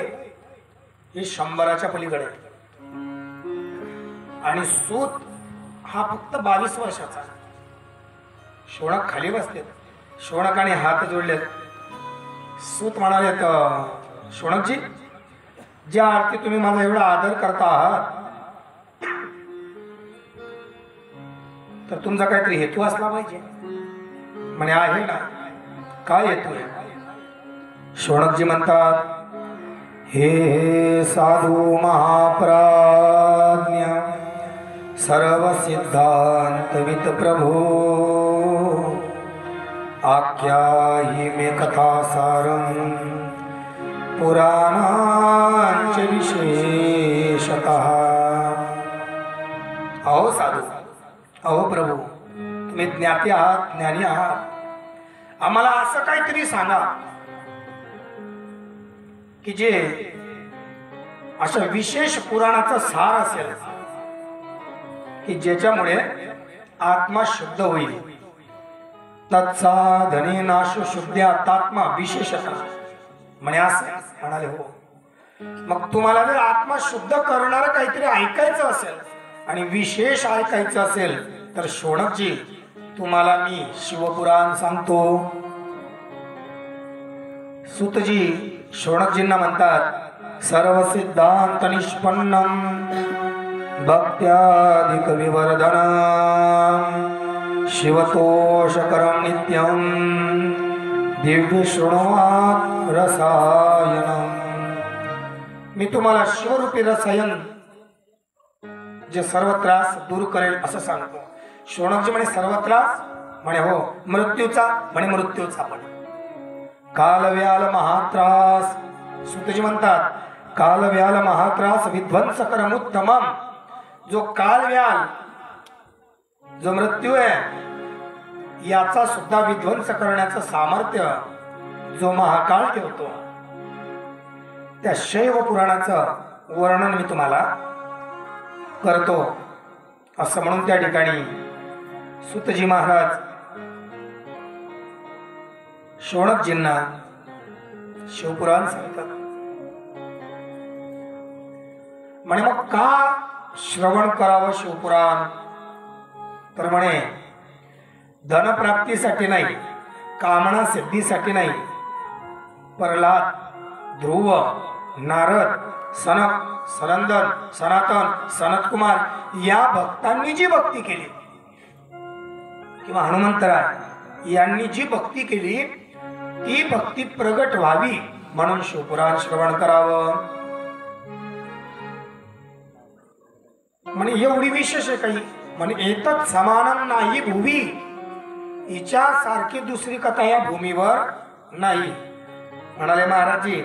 हे 100च्या पलीकडे आणि सूत हा फक्त 22 वर्षाचा. शौनक खाली बसले, शौनकाने हात जोडले. सूत म्हणाले, शौनकजी, ज्या अर्थी तुम्ही माझा एवढा आदर करता आहात तर तुमचा काहीतरी हेतू असला पाहिजे. म्हणे आहे ना. काय हेतू आहे? शौनकजी म्हणतात, हे साधू महाप्राज्ञ सर्व सिद्धांतवित प्रभो आख्याही मे कथा सारं पुराणांचे विशेषतः. अहो साधू, अहो प्रभू, तुम्ही ज्ञाती आहात, ज्ञानी आहात. आम्हाला असं काहीतरी सांगा की जे अशा विशेष पुराणाचा सार असेल की ज्याच्यामुळे आत्मा शुद्ध होईल. तत्साधने नाशो शुद्ध्यात्मा विशेषतः. म्हणे असं म्हणाले, हो. मग तुम्हाला जर आत्मा शुद्ध करणारं काहीतरी ऐकायचं असेल आणि विशेष ऐकायचं असेल तर शौनकजी, तुम्हाला मी शिवपुराण सांगतो. सूतजी शौनकजींना म्हणतात, सर्व सिद्धांत निष्पन्नम भक्त्याधिक विवर्धनम शिवतोषकरम नित्यम दिव्य शृणवात रसायनम. मी तुम्हाला शिवरूपी रसायन जे सर्व त्रास दूर करेल असं सांगतो. शौनकजी म्हणे, सर्व त्रास? म्हणे हो. मृत्यूचा? म्हणे मृत्यूचा पण. कालव्याल महात्रास. सूतजी म्हणतात, कालव्याल महात्रास विध्वंसकरम उत्तमम. जो कालव्याल, जो मृत्यू आहे, याचा सुद्धा विध्वंस करण्याचं सामर्थ्य जो महाकाल ठेवतो, त्या शैव पुराणाचं वर्णन मी तुम्हाला करतो. असं म्हणून त्या ठिकाणी सूतजी महाराज शौनकजींना शिवपुराण सांगतात. म्हणे मग का श्रवण करावं शिवपुराण? तर म्हणे धनप्राप्तीसाठी नाही, कामना सिद्धीसाठी नाही. प्रल्हाद, ध्रुव, नारद, सनक, सनंदन, सनातन, सनतकुमार या भक्तांनी जी भक्ती केली किंवा हनुमंतराय यांनी जी भक्ती केली ती भक्ती प्रगट व्हावी म्हणून शिवपुराण श्रवण करावं. म्हणे एवढी विशेष आहे काही? म्हणे एकच समानम नाही भूमी, हिच्या सारखी दुसरी कथा या भूमीवर नाही. म्हणाले महाराजजी,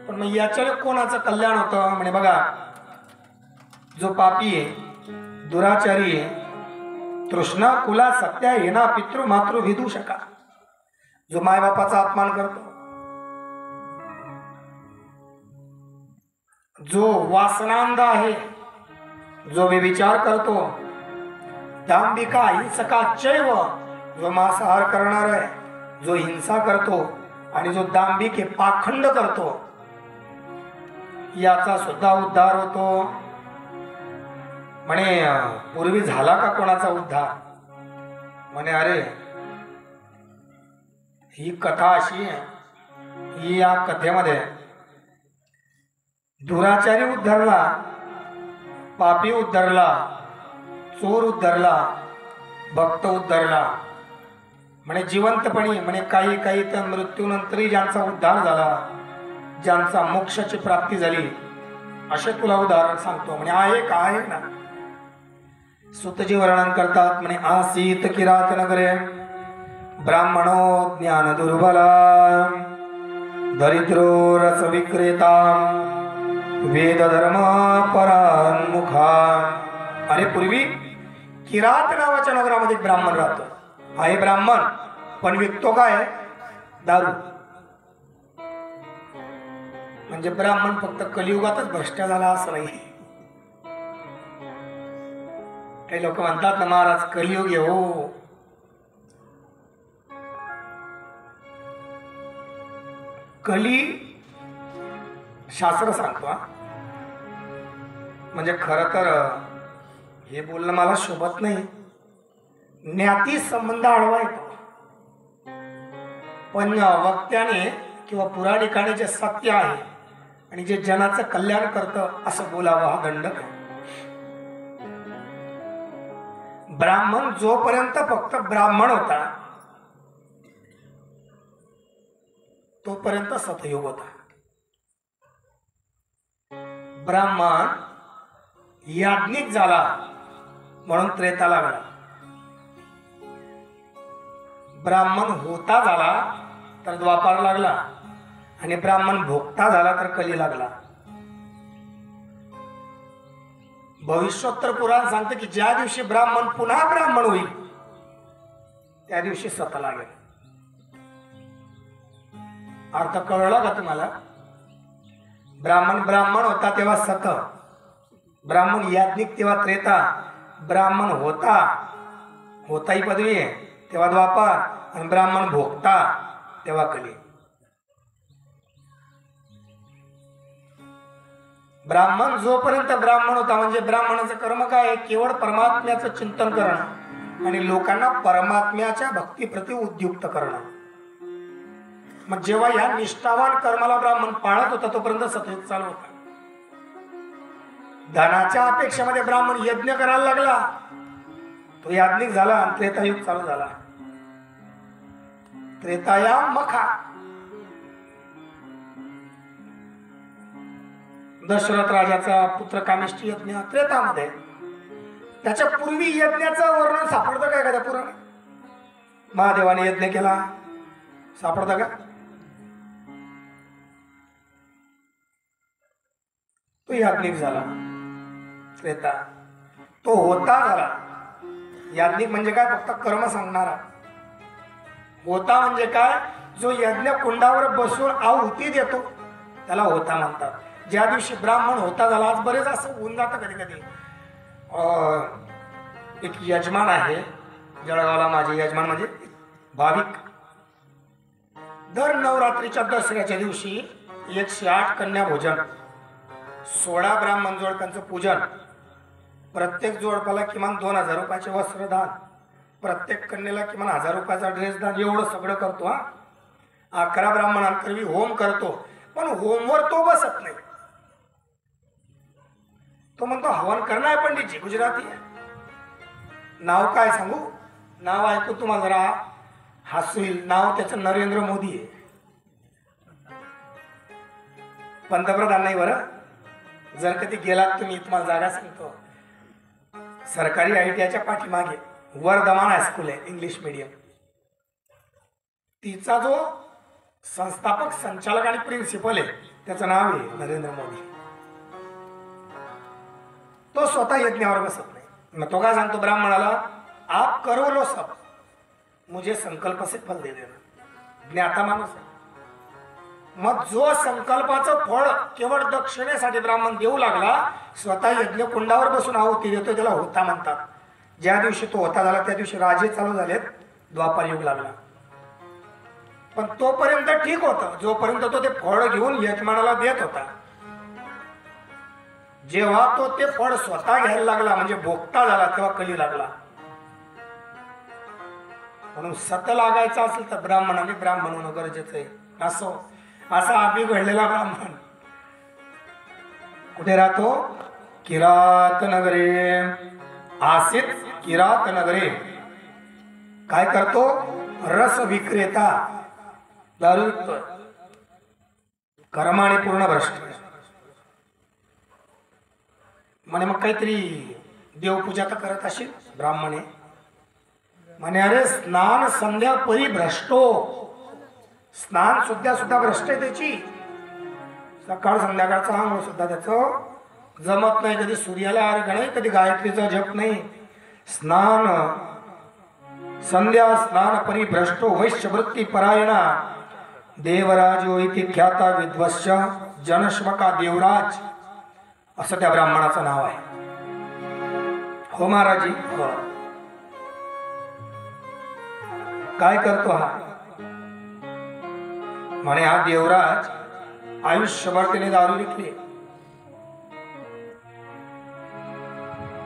पण मग याच्याने कोणाचं कल्याण होतं? म्हणे बघा, जो पापी आहे, दुराचारी आहे, तृष्णा कुला सत्या येना पितृ मातृ विदू शका, जो मायबापाचा अपमान करतो, जो वासनांध आहे, जो व्यभिचार करतो, दांभिका हिंसका चैव, जो मांसाहार करणार आहे, जो हिंसा करतो आणि जो दांभिक पाखंड करतो, याचा सुद्धा उद्धार होतो. म्हणे पूर्वी झाला का कोणाचा उद्धार? म्हणे अरे ही कथा अशी आहे, ही या कथेमध्ये दुराचारी उद्धरला, पापी उद्धरला, चोर उद्धरला, भक्त उद्धरला. म्हणे जिवंतपणी, म्हणे काही काही तर मृत्यूनंतरही ज्यांचा उद्धार झाला, ज्यांचा मोक्षाची प्राप्ती झाली, असे तुला उदाहरण सांगतो. म्हणे आहे का? आहे ना. सूतजी वर्णन करतात. म्हणे आसीत किरात नगरे ब्राह्मणो ज्ञान दुर्बला दरिद्रो रस विक्रेता वेद धर्म परान्मुखा. अरे पूर्वी किरात नावाच्या नगरामध्ये ब्राह्मण राहतो. आहे ब्राह्मण, पण विकतो काय? दारू. म्हणजे ब्राह्मण फक्त कलियुगातच भ्रष्ट झाला असं नाही. काही लोक म्हणतात ना महाराज कलियुग आहे. हो, कली शास्त्र सांगतो हा. म्हणजे खरं तर हे बोलणं मला शोभत नाही. ज्ञाती संबंध आडवा येतो, पण वक्त्याने किंवा पुराणिकाने जे सत्य आहे आणि जे जनाचं कल्याण करतं असं बोलावं हा दंडक आहे. ब्राह्मण जोपर्यंत फक्त ब्राह्मण होता तोपर्यंत सतयुग होता. ब्राह्मण याज्ञिक झाला म्हणून त्रेता लागला. ब्राह्मण होता झाला तर द्वापार लागला आणि ब्राह्मण भोगता झाला तर कली लागला. भविष्योत्तर पुराण सांगतं की ज्या दिवशी ब्राह्मण पुन्हा ब्राह्मण होईल त्या दिवशी सत लागेल. अर्थ कळला का तुम्हाला? ब्राह्मण ब्राह्मण होता तेव्हा सत, ब्राह्मण याज्ञिक तेव्हा त्रेता, ब्राह्मण होता ही पदवी आहे तेव्हा द्वापार, आणि ब्राह्मण भोगता तेव्हा कली. ब्राह्मण जोपर्यंत ब्राह्मण होता म्हणजे ब्राह्मणाचं कर्म काय आहे? केवळ परमात्म्याचं चिंतन करणं आणि लोकांना परमात्म्याच्या भक्तीप्रती उद्युक्त करणं. मग जेव्हा या निष्ठावान कर्माला ब्राह्मण पाळत होता तोपर्यंत सतयुग चालू होता. धनाच्या अपेक्षेमध्ये ब्राह्मण यज्ञ करायला लागला, तो याज्ञिक झाला आणि त्रेतायुग चालू झाला. त्रेताया मखा. दशरथ राजाचा पुत्र कामेष्टी यज्ञ त्रेतामध्ये. त्याच्या पूर्वी यज्ञाचं वर्णन सापडतं का एखाद्या पुराणात? महादेवाने यज्ञ केला सापडतं का? तो याज्ञिक झाला त्रेता. तो होता झाला. याज्ञिक म्हणजे काय? फक्त कर्म सांगणारा. होता म्हणजे काय? जो यज्ञ कुंडावर बसून आहुती देतो त्याला होता म्हणतात. ज्या दिवशी ब्राह्मण होता झाला, आज बरेच असं होऊन जातं कधी कधी. एक यजमान आहे जळगावला, माझे यजमान म्हणजे भाविक, दर नवरात्रीच्या दसऱ्याच्या दिवशी 108 कन्या भोजन, 16 ब्राह्मण जोडप्यांचं पूजन, प्रत्येक जोडपाला किमान 2000 रुपयाचे वस्त्रदान, प्रत्येक कन्येला किमान 1000 रुपयाचा ड्रेस दान, एवढं सगळं करतो हा. 11 ब्राह्मणांकरवी होम करतो, पण होमवर तो बसत नाही. तो म्हणतो हवन करणार पंडितजी, गुजराती आहे. नाव काय सांगू? नाव ऐकू तुम्हाला जरा हसू येईल. नाव त्याचं नरेंद्र मोदी आहे. पंतप्रधान नाही बरं. जर कधी गेलात तुम्ही, तुम्हाला जागा सांगतो, सरकारी ITIच्या पाठीमागे वर्धमान हायस्कूल आहे, इंग्लिश मीडियम. तिचा जो संस्थापक, संचालक आणि प्रिन्सिपल आहे त्याचं नाव आहे नरेंद्र मोदी. तो स्वतः यज्ञावर बसत नाही. मग तो काय सांगतो ब्राह्मणाला? आप करो लो सब, मुझे संकल्प से फल दे देना. ज्ञाता माणूस आहे. मग जो संकल्पाचं फळ केवळ दक्षिणेसाठी ब्राह्मण देऊ लागला, स्वतः यज्ञ कुंडावर बसून आहुती देतो, त्याला होता म्हणतात. ज्या दिवशी तो होता झाला त्या दिवशी राजे चालू झालेत, द्वापार युग लागला. पण तोपर्यंत ठीक होतं जोपर्यंत तो ते फळ घेऊन यजमानाला देत होता. जेव्हा तो ते फळ स्वतः घ्यायला लागला म्हणजे भोगता झाला तेव्हा कली लागला. म्हणून सत लागायचं असेल तर ब्राह्मणाने ब्राह्मण होणं गरजेचं आहे. असा आम्ही घडलेला ब्राह्मण कुठे राहतो? किरात नगरे. आसित किरात नगरे. काय करतो? रस विक्रेता, दारू विकतोय. कर्माने पूर्ण भ्रष्ट. म्हणे मग काहीतरी देवपूजा तर करत असेल ब्राह्मणे. म्हणे अरे स्नान संध्या परी भ्रष्टो. स्नान सुद्धा भ्रष्ट आहे त्याची. सकाळ संध्याकाळचा आंघोळ सुद्धा त्याचं जमत नाही. कधी सूर्याला अर्घ नाही, कधी गायत्रीचा जप नाही. स्नान संध्या स्नान परी भ्रष्टो वैश्यवृत्ती परायणा देवराजो इति ख्याता विद्वश्च जनश्वका देवराज, असं त्या ब्राह्मणाचं नाव आहे. हो महाराजी. हो. काय करतो हा? म्हणे हा देवराज आयुष्यभर त्याने दारू विकली.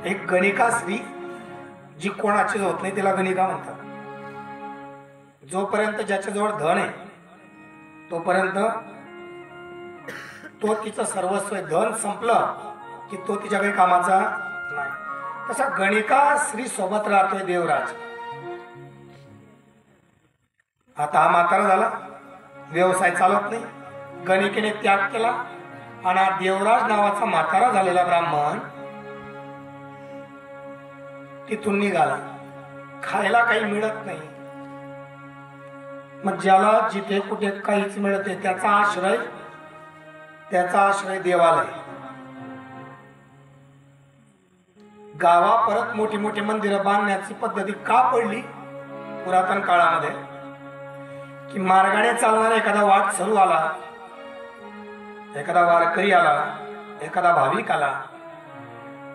एक गणिका स्त्री जी कोणाचीच होत नाही तिला गणिका म्हणतात. जोपर्यंत ज्याच्याजवळ धन आहे तोपर्यंत तो तिचं सर्वस्व. धन संपलं की तो तिच्या काही कामाचा नाही. तसा गणिका स्त्री सोबत राहतोय देवराज. आता हा म्हातारा झाला, व्यवसाय चालत नाही, गणिकेने त्याग केला आणि हा देवराज नावाचा म्हातारा झालेला ब्राह्मण तिथून निघाला. खायला काही मिळत नाही. मग ज्याला जिथे कुठे काहीच मिळते त्याचा आश्रय देवालय. गावा परत मोठी मोठी मंदिरं बांधण्याची पद्धती का पडली पुरातन काळामध्ये की मार्गाने चालणारा एखादा वाट सरू आला, एखादा वारकरी आला, एखादा भाविक आला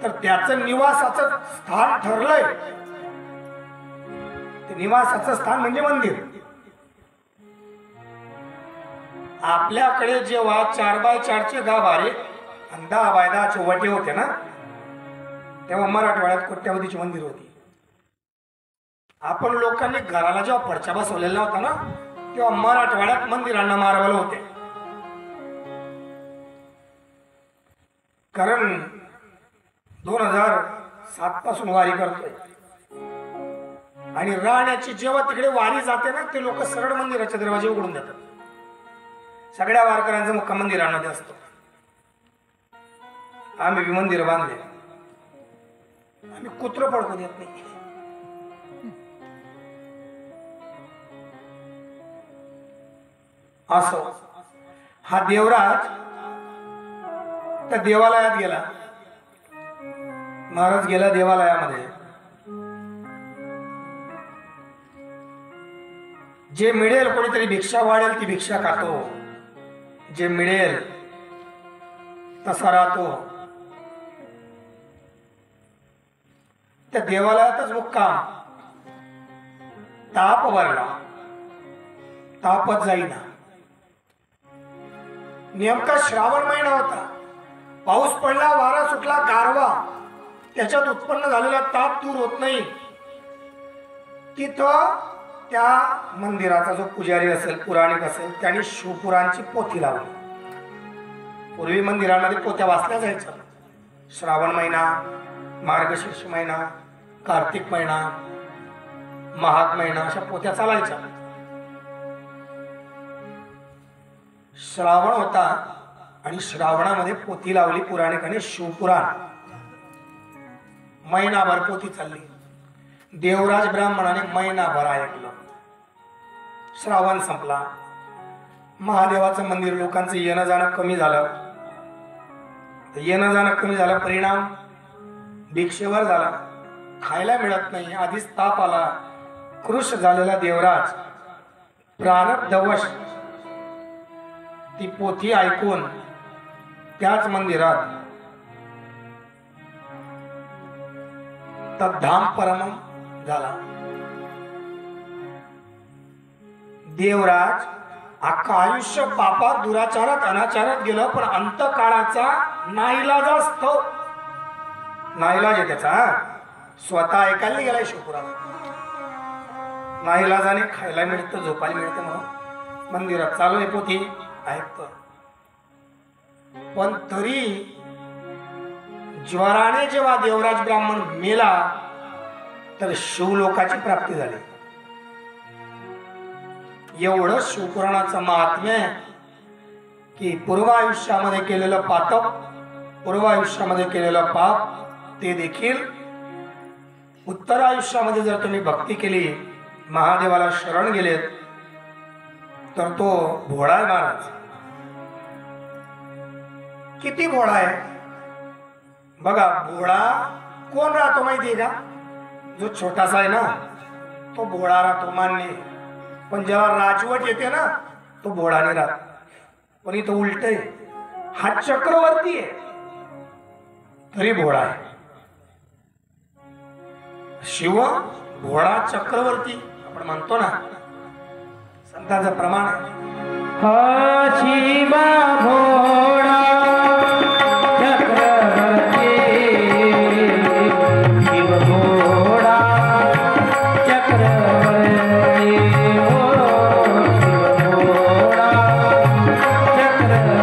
तर त्याचं निवासाचं स्थान ठरलंय. ते निवासाचं स्थान म्हणजे मंदिर. आपल्याकडे जेव्हा 4x4चे गाभारे आणि 10x10चे वटे होते ना तेव्हा मराठवाड्यात कोट्यावधीची मंदिर होती. आपण लोकांनी घराला जेव्हा फडचा बसवलेला होता ना तेव्हा मराठवाड्यात मंदिरांना मारवलं होते. कारण 2007 पासून वारी करतोय आणि राहण्याची जेव्हा तिकडे वारी जाते ना ते लोक सरळ मंदिराचे दरवाजे उघडून देतात. सगळ्या वारकऱ्यांचा मुक्काम मंदिरांमध्ये असतो. आम्ही बी मंदिर बांधले, आम्ही कुत्र पडकू देत नाही. असो हा देवराज त्या देवालयात गेला. महाराज गेला देवालयामध्ये. जे मिळेल कोणीतरी भिक्षा वाढेल ती भिक्षा खातो, जे मिळेल तसा राहतो. त्या देवालयातच मुक्काम. ताप भरला, तापच जाईना. नेमका श्रावण महिना होता. पाऊस पडला, वारा सुटला, गारवा, त्याच्यात उत्पन्न झालेला ताप दूर होत नाही. तिथं त्या मंदिराचा जो पुजारी असेल, पुराणिक असेल, त्याने शिवपुराणची पोथी लावली. पूर्वी मंदिरांमध्ये पोथ्या वाचल्या जायच्या. श्रावण महिना, मार्गशीर्ष महिना, कार्तिक महिना, माघ महिना अशा पोथ्या चालायच्या. श्रावण होता आणि श्रावणामध्ये पोथी लावली पुराणिकाने शिवपुराण. महिनाभर पोथी चालली. देवराज ब्राह्मणाने महिनाभर ऐकलं. श्रावण संपला. महादेवाचं मंदिर लोकांचं येणं जाणं कमी झालं. येणं जाणं कमी झालं, परिणाम भिक्षेवर झाला. खायला मिळत नाही. आधीच ताप आला. कृश झालेला देवराज प्रारब्धवश ती पोथी ऐकून त्याच मंदिरात तद्धाम परमम झाला. देवराज अख्खा आयुष्य पापात, दुराचारात, अनाचारात गेलं, पण अंतकाळाचा नाईलाज असतो. नाईलाज आहे त्याचा. स्वतः ऐकायला नाही गेलाय शिवपुराण. नाईलाजाने खायला मिळतं, झोपायला मिळतं म्हणून मंदिरात चालू आहे पोथी ऐकतो. पण तरी ज्वराने जेव्हा देवराज ब्राह्मण मेला तर शिवलोकाची प्राप्ती झाली. एवढं शिवपुराणाचं महात्म्य की पूर्व आयुष्यामध्ये केलेलं पातक, पूर्व आयुष्यामध्ये केलेलं पाप ते देखील उत्तर आयुष्यामध्ये जर तुम्ही भक्ती केली, महादेवाला शरण गेलेत तर तो भोळा आहे महाराज. किती भोळा आहे बघा. भोळा कोण राहतो माहितीये का? जो छोटासा आहे ना तो भोळा राहतो, मान्य. पण जेव्हा राजवट येते ना तो भोळा नाही राहत. पण इथं उलट आहे. हा चक्रवर्ती आहे तरी भोळा आहे. शिव भोळा चक्रवर्ती आपण म्हणतो ना, संतांचं प्रमाण आहे. शिव भोळा चक्रवर्ती शिव भोळा चक्रवर्ती हो शिव भोळा चक्रवर्ती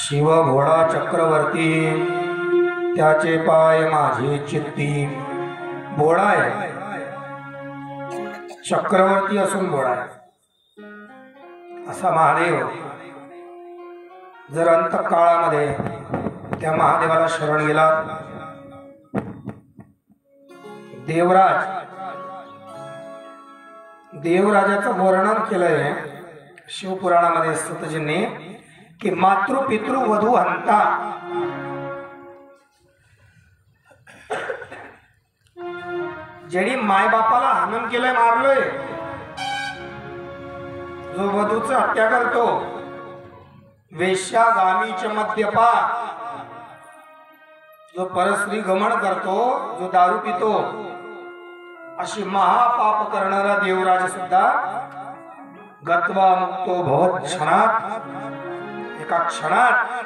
शिव भोळा चक्रवर्ती त्याचे पाय माझे चित्ती भोळा आहे चक्रवर्ती असून भोळा आहे असा महादेव जर अंतकाळामध्ये त्या महादेवाला शरण गेला देवराजाचं वर्णन केलंय शिवपुराणामध्ये सतजींनी की मातृ पितृ वधू हंता ज्यांनी मायबापाला हनन केलंय मारलोय जो वधूच हत्या करतो वेश्यागामीच मद्यपा जो परस्त्री गमन करतो जो दारू पितो अशी महापाप करणारा देवराज सुद्धा गत्वा मुक्तो भवत क्षणात एका क्षणात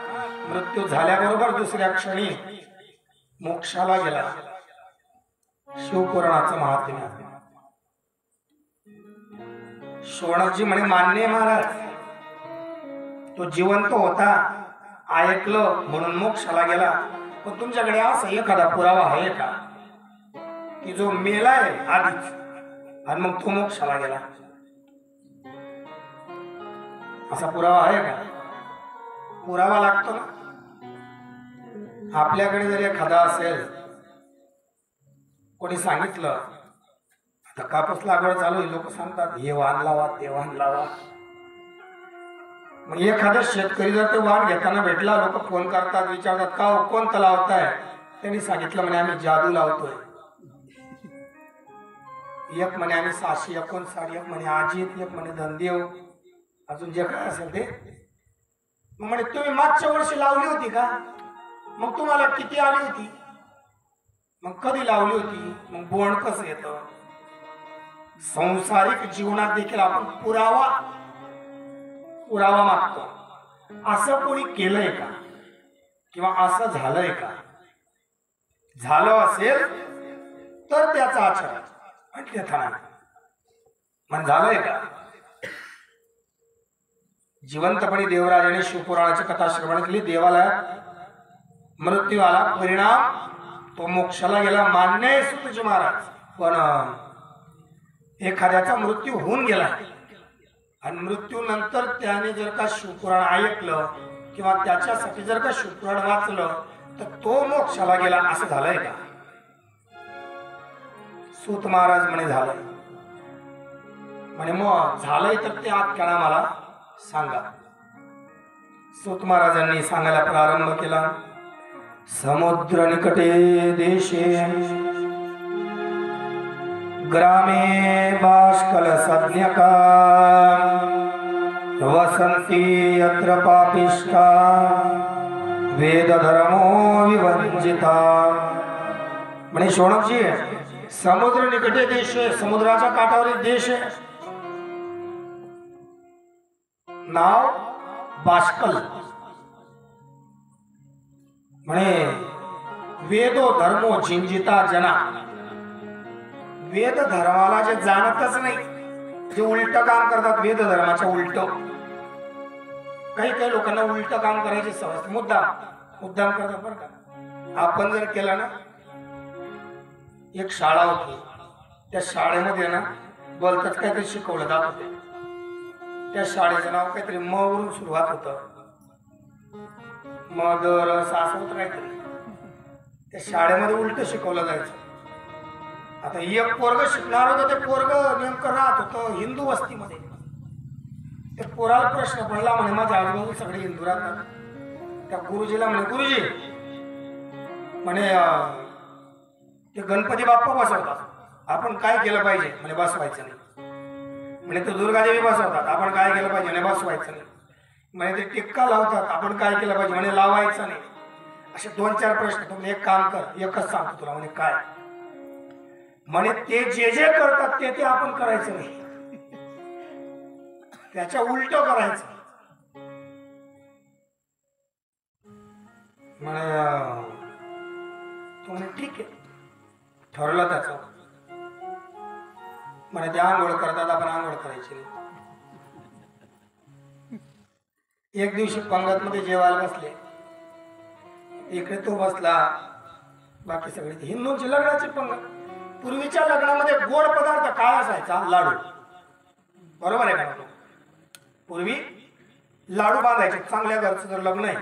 मृत्यू झाल्याबरोबर दुसऱ्या क्षणी मोक्षाला गेला शिवपुराणाचं महात्म्य शोणकजी म्हणे मान्य महाराज तो जिवंत होता ऐकलं म्हणून मोक्षाला गेला पण तुमच्याकडे असा एखादा पुरावा आहे का की जो मेलाय आधीच आणि मग तो मोक्षाला गेला असा पुरावा आहे का पुरावा लागतो ना आपल्याकडे जर एखादा असेल कोणी सांगितलं आता कापूस लागवड चालू आहे लोक सांगतात हे वाण लावा ते वाण लावा मग एखादा शेतकरी जर ते वाण घेताना भेटला लोक फोन करतात विचारतात का कोणतं लावताय त्यांनी सांगितलं म्हणे आम्ही जादू लावतोय एक म्हणे आम्ही 659 एक म्हणे अजित एक म्हणे धनदेव अजून जे काय असेल ते मग म्हणे तुम्ही मागच्या वर्षी लावली होती का मग तुम्हाला किती आली होती मग कधी लावली होती मग बोंड कसं येतं संसारिक जीवनात देखील आपण पुरावा मागतो असं कोणी केलंय का किंवा असं झालंय का झालं असेल तर त्याचा आचरण म्हण झालंय का जिवंतपणे देवराजाने शिवपुराणाची कथा श्रवण केली देवाला मृत्यू आला परिणाम तो मोक्षाला गेला मान्य आहे सुतजी महाराज पण एखाद्याचा मृत्यू होऊन गेला आणि मृत्यूनंतर त्याने जर का शिवपुराण ऐकलं किंवा त्याच्यासाठी जर का शिवपुराण वाचलं तर तो मोक्षाला गेला असं झालंय का? सूत महाराज म्हणे झालंय. म्हणे मग झालंय तर ते आख्यान मला सांगा. सूत महाराजांनी सांगायला प्रारंभ केला. समुद्र निकटे देशे ग्रामे बाष्कल सज्ञका वसंती यत्र पापिष्टा वेद धर्मो विवंजिता. म्हणे शौनकजी, समुद्र निकटे देश आहे, समुद्राच्या काठावरील देश आहे. नाव बाष्कल. म्हणे वेदो धर्मो झिंजिता जना. वेद धर्माला जे जाणतच नाही, जे उलट काम करतात, वेद धर्माच्या उलट. काही काही लोकांना उलट काम करायची सवय, मुद्दाम करतात बरं का. आपण जर केलं ना, एक शाळा होती, त्या शाळेमध्ये ना बोलताच काहीतरी शिकवलं जात होते. त्या शाळेचं नाव काहीतरी म वरून सुरुवात होतं, मदर सास होत काहीतरी. त्या शाळेमध्ये उलट शिकवलं जायचं. आता एक पोरग शिकणार होतं, ते पोरग नेमकं राहत होतं हिंदू वस्तीमध्ये. ते पोराला प्रश्न पडला, म्हणे माझ्या आजूबाजू सगळे हिंदू राहतात. त्या गुरुजीला म्हणे, गुरुजी म्हणे ते गणपती बाप्पा बसवतात, आपण काय केलं पाहिजे? म्हणे बसवायचं नाही. म्हणे ते दुर्गादेवी बसवतात, आपण काय केलं पाहिजे? म्हणे बसवायचं नाही. म्हणे ते टिक्का लावतात, आपण काय केलं पाहिजे? म्हणे लावायचं नाही. असे 2-4 प्रश्न. तुम्ही एक काम कर, एकच सांगतो तुला. म्हणे काय? म्हणे ते जे जे करतात ते आपण करायचं नाही, त्याच्या उलट करायचं. म्हणे तो म्हणे ठीक आहे, ठरलं त्याचं. म्हणे ते आंघोळ करतात, आपण आंघोळ करायची नाही. एक दिवशी पंगत मध्ये जेवायला बसले. इकडे तो बसला, बाकी सगळे हिंदूंची लग्नाची पंगत. पूर्वीच्या लग्नामध्ये गोड पदार्थ काय असायचा? लाडू. बरोबर आहे का? पूर्वी लाडू बांधायचे. चांगल्या घरचं जर लग्न आहे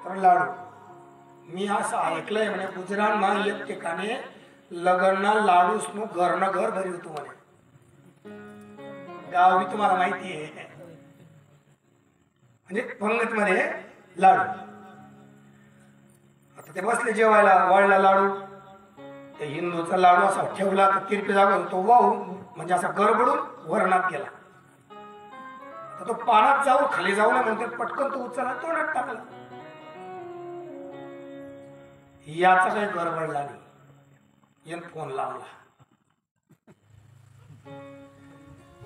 तर लाडू. मी असं ऐकलंय म्हणे गुजरात मा एक ठिकाणी लग्न लाडूस नु घरनं घर भरी होतो म्हणे. गाव मी तुम्हाला माहिती आहे. म्हणजे पंगत मध्ये लाडू. आता ते बसले जेवायला, वाळला लाडू. ते हिंदूचा लाडू असा ठेवला तर तिरपी जागा तो वाहून म्हणजे असा गडबडून वरणात गेला. तर तो पाण्यात जाऊ खाली जाऊ नये म्हणते, पटकन तो उचलला, तोंडात टाकला. याचा काही गडबडला नाही. याने फोन लावला.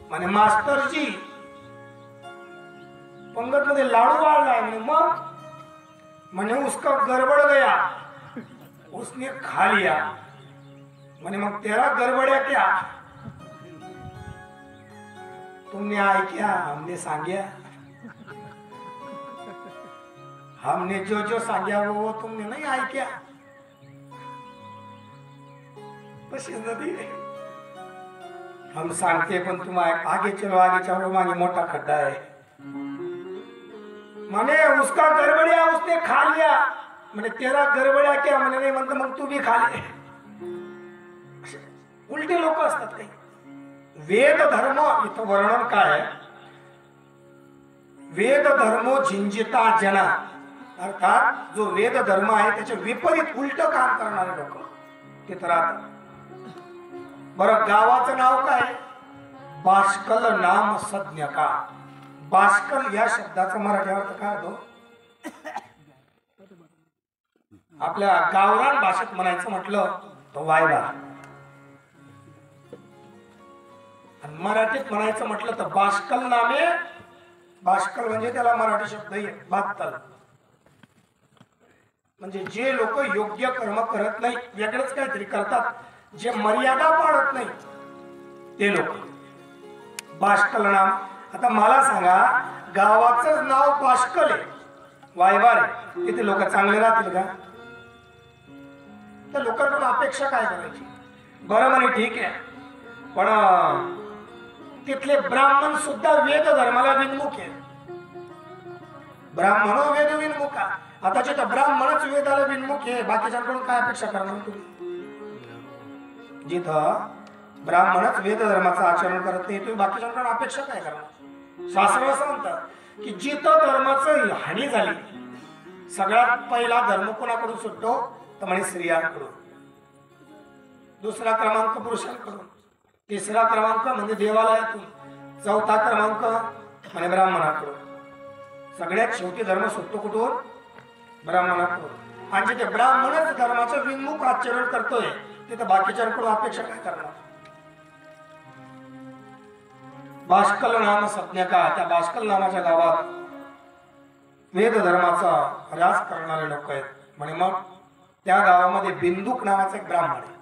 म्हणे मास्टरजी पंगत मध्ये लाडू वाढलाय. म्हणे मग? म्हणे उसका गड़बड़ गया, उसने खा लिया. मैंने मग तेरा गड़बड़ क्या? तुमने आए क्या? हमने सांग्या. हमने जो जो सांग्या वो तुमने नहीं आए क्या? नदी हम सांगते पण तुम आगे चलो मागे मोटा खड्डा है. मैंने उसका गड़बड़िया उसने खा लिया. मैंने तेरा गड़बड़िया क्या? मैंने नहीं म्हणतो मग तू भी खा ले. उलटे लोक असतात काही. वेद धर्म इथं वर्णन काय? वेद धर्मो झिंजिता जना. अर्थात जो वेद धर्म आहे त्याचे विपरीत उलट काम करणारे लोक तिथं राहतात. बरं, गावाचं नाव काय? बाष्कल नाम सज्ञका. बाष्कल या शब्दाचा मराठी अर्थ काय होतो? आपल्या गावरान भाषेत म्हणायचं म्हटलं तो वायवा. आणि मराठीत म्हणायचं म्हटलं तर बाष्कल नामे. बाष्कल म्हणजे त्याला मराठी शब्द आहे बात्तल. म्हणजे जे लोक योग्य कर्म करत नाही, वेगळंच काहीतरी करतात, जे मर्यादा पाळत नाही ते लोक बाष्कल नाम. आता मला सांगा, गावाचं नाव बाष्कल आहे, वायवार आहे, तिथे लोक चांगले राहतील का? त्या लोकांकडून अपेक्षा काय करायची? बरं म्हणे ठीक आहे, पण तिथले ब्राह्मण सुद्धा वेद धर्माला विनमुख आहे. ब्राह्मण वेद विनमुख. आता जिथं ब्राह्मणच वेदाला विनमुख आहे, बाकीच्यांकडून काय अपेक्षा करणार तुम्ही? जिथं ब्राह्मणच वेद धर्माचं आचरण करत नाही, तुम्ही बाकीच्यांकडून अपेक्षा काय करणार? शास्त्र असं म्हणतात की जिथं धर्माचं हानी झाली, सगळ्यात पहिला धर्म कोणाकडून सुटतो तर म्हणे स्त्रियांकडून, दुसरा क्रमांक पुरुषांकडून, तिसरा क्रमांक म्हणजे देवालयातून, चौथा क्रमांक म्हणजे ब्राह्मणाकडून. सगळ्यात शेवटी धर्म सुटतो कुठून? ब्राह्मणाकडून. आणि जिथे ब्राह्मणच धर्माचं विनमुख आचरण करतोय तिथे बाकीच्यांकडून अपेक्षा काय करणार? बाष्कल नाम सज्ञका, त्या बाष्कल नामाच्या गावात वेद धर्माचा ह्रास करणारे लोक आहेत. म्हणे मग त्या गावामध्ये बिंदुक नावाचा एक ब्राह्मण आहे.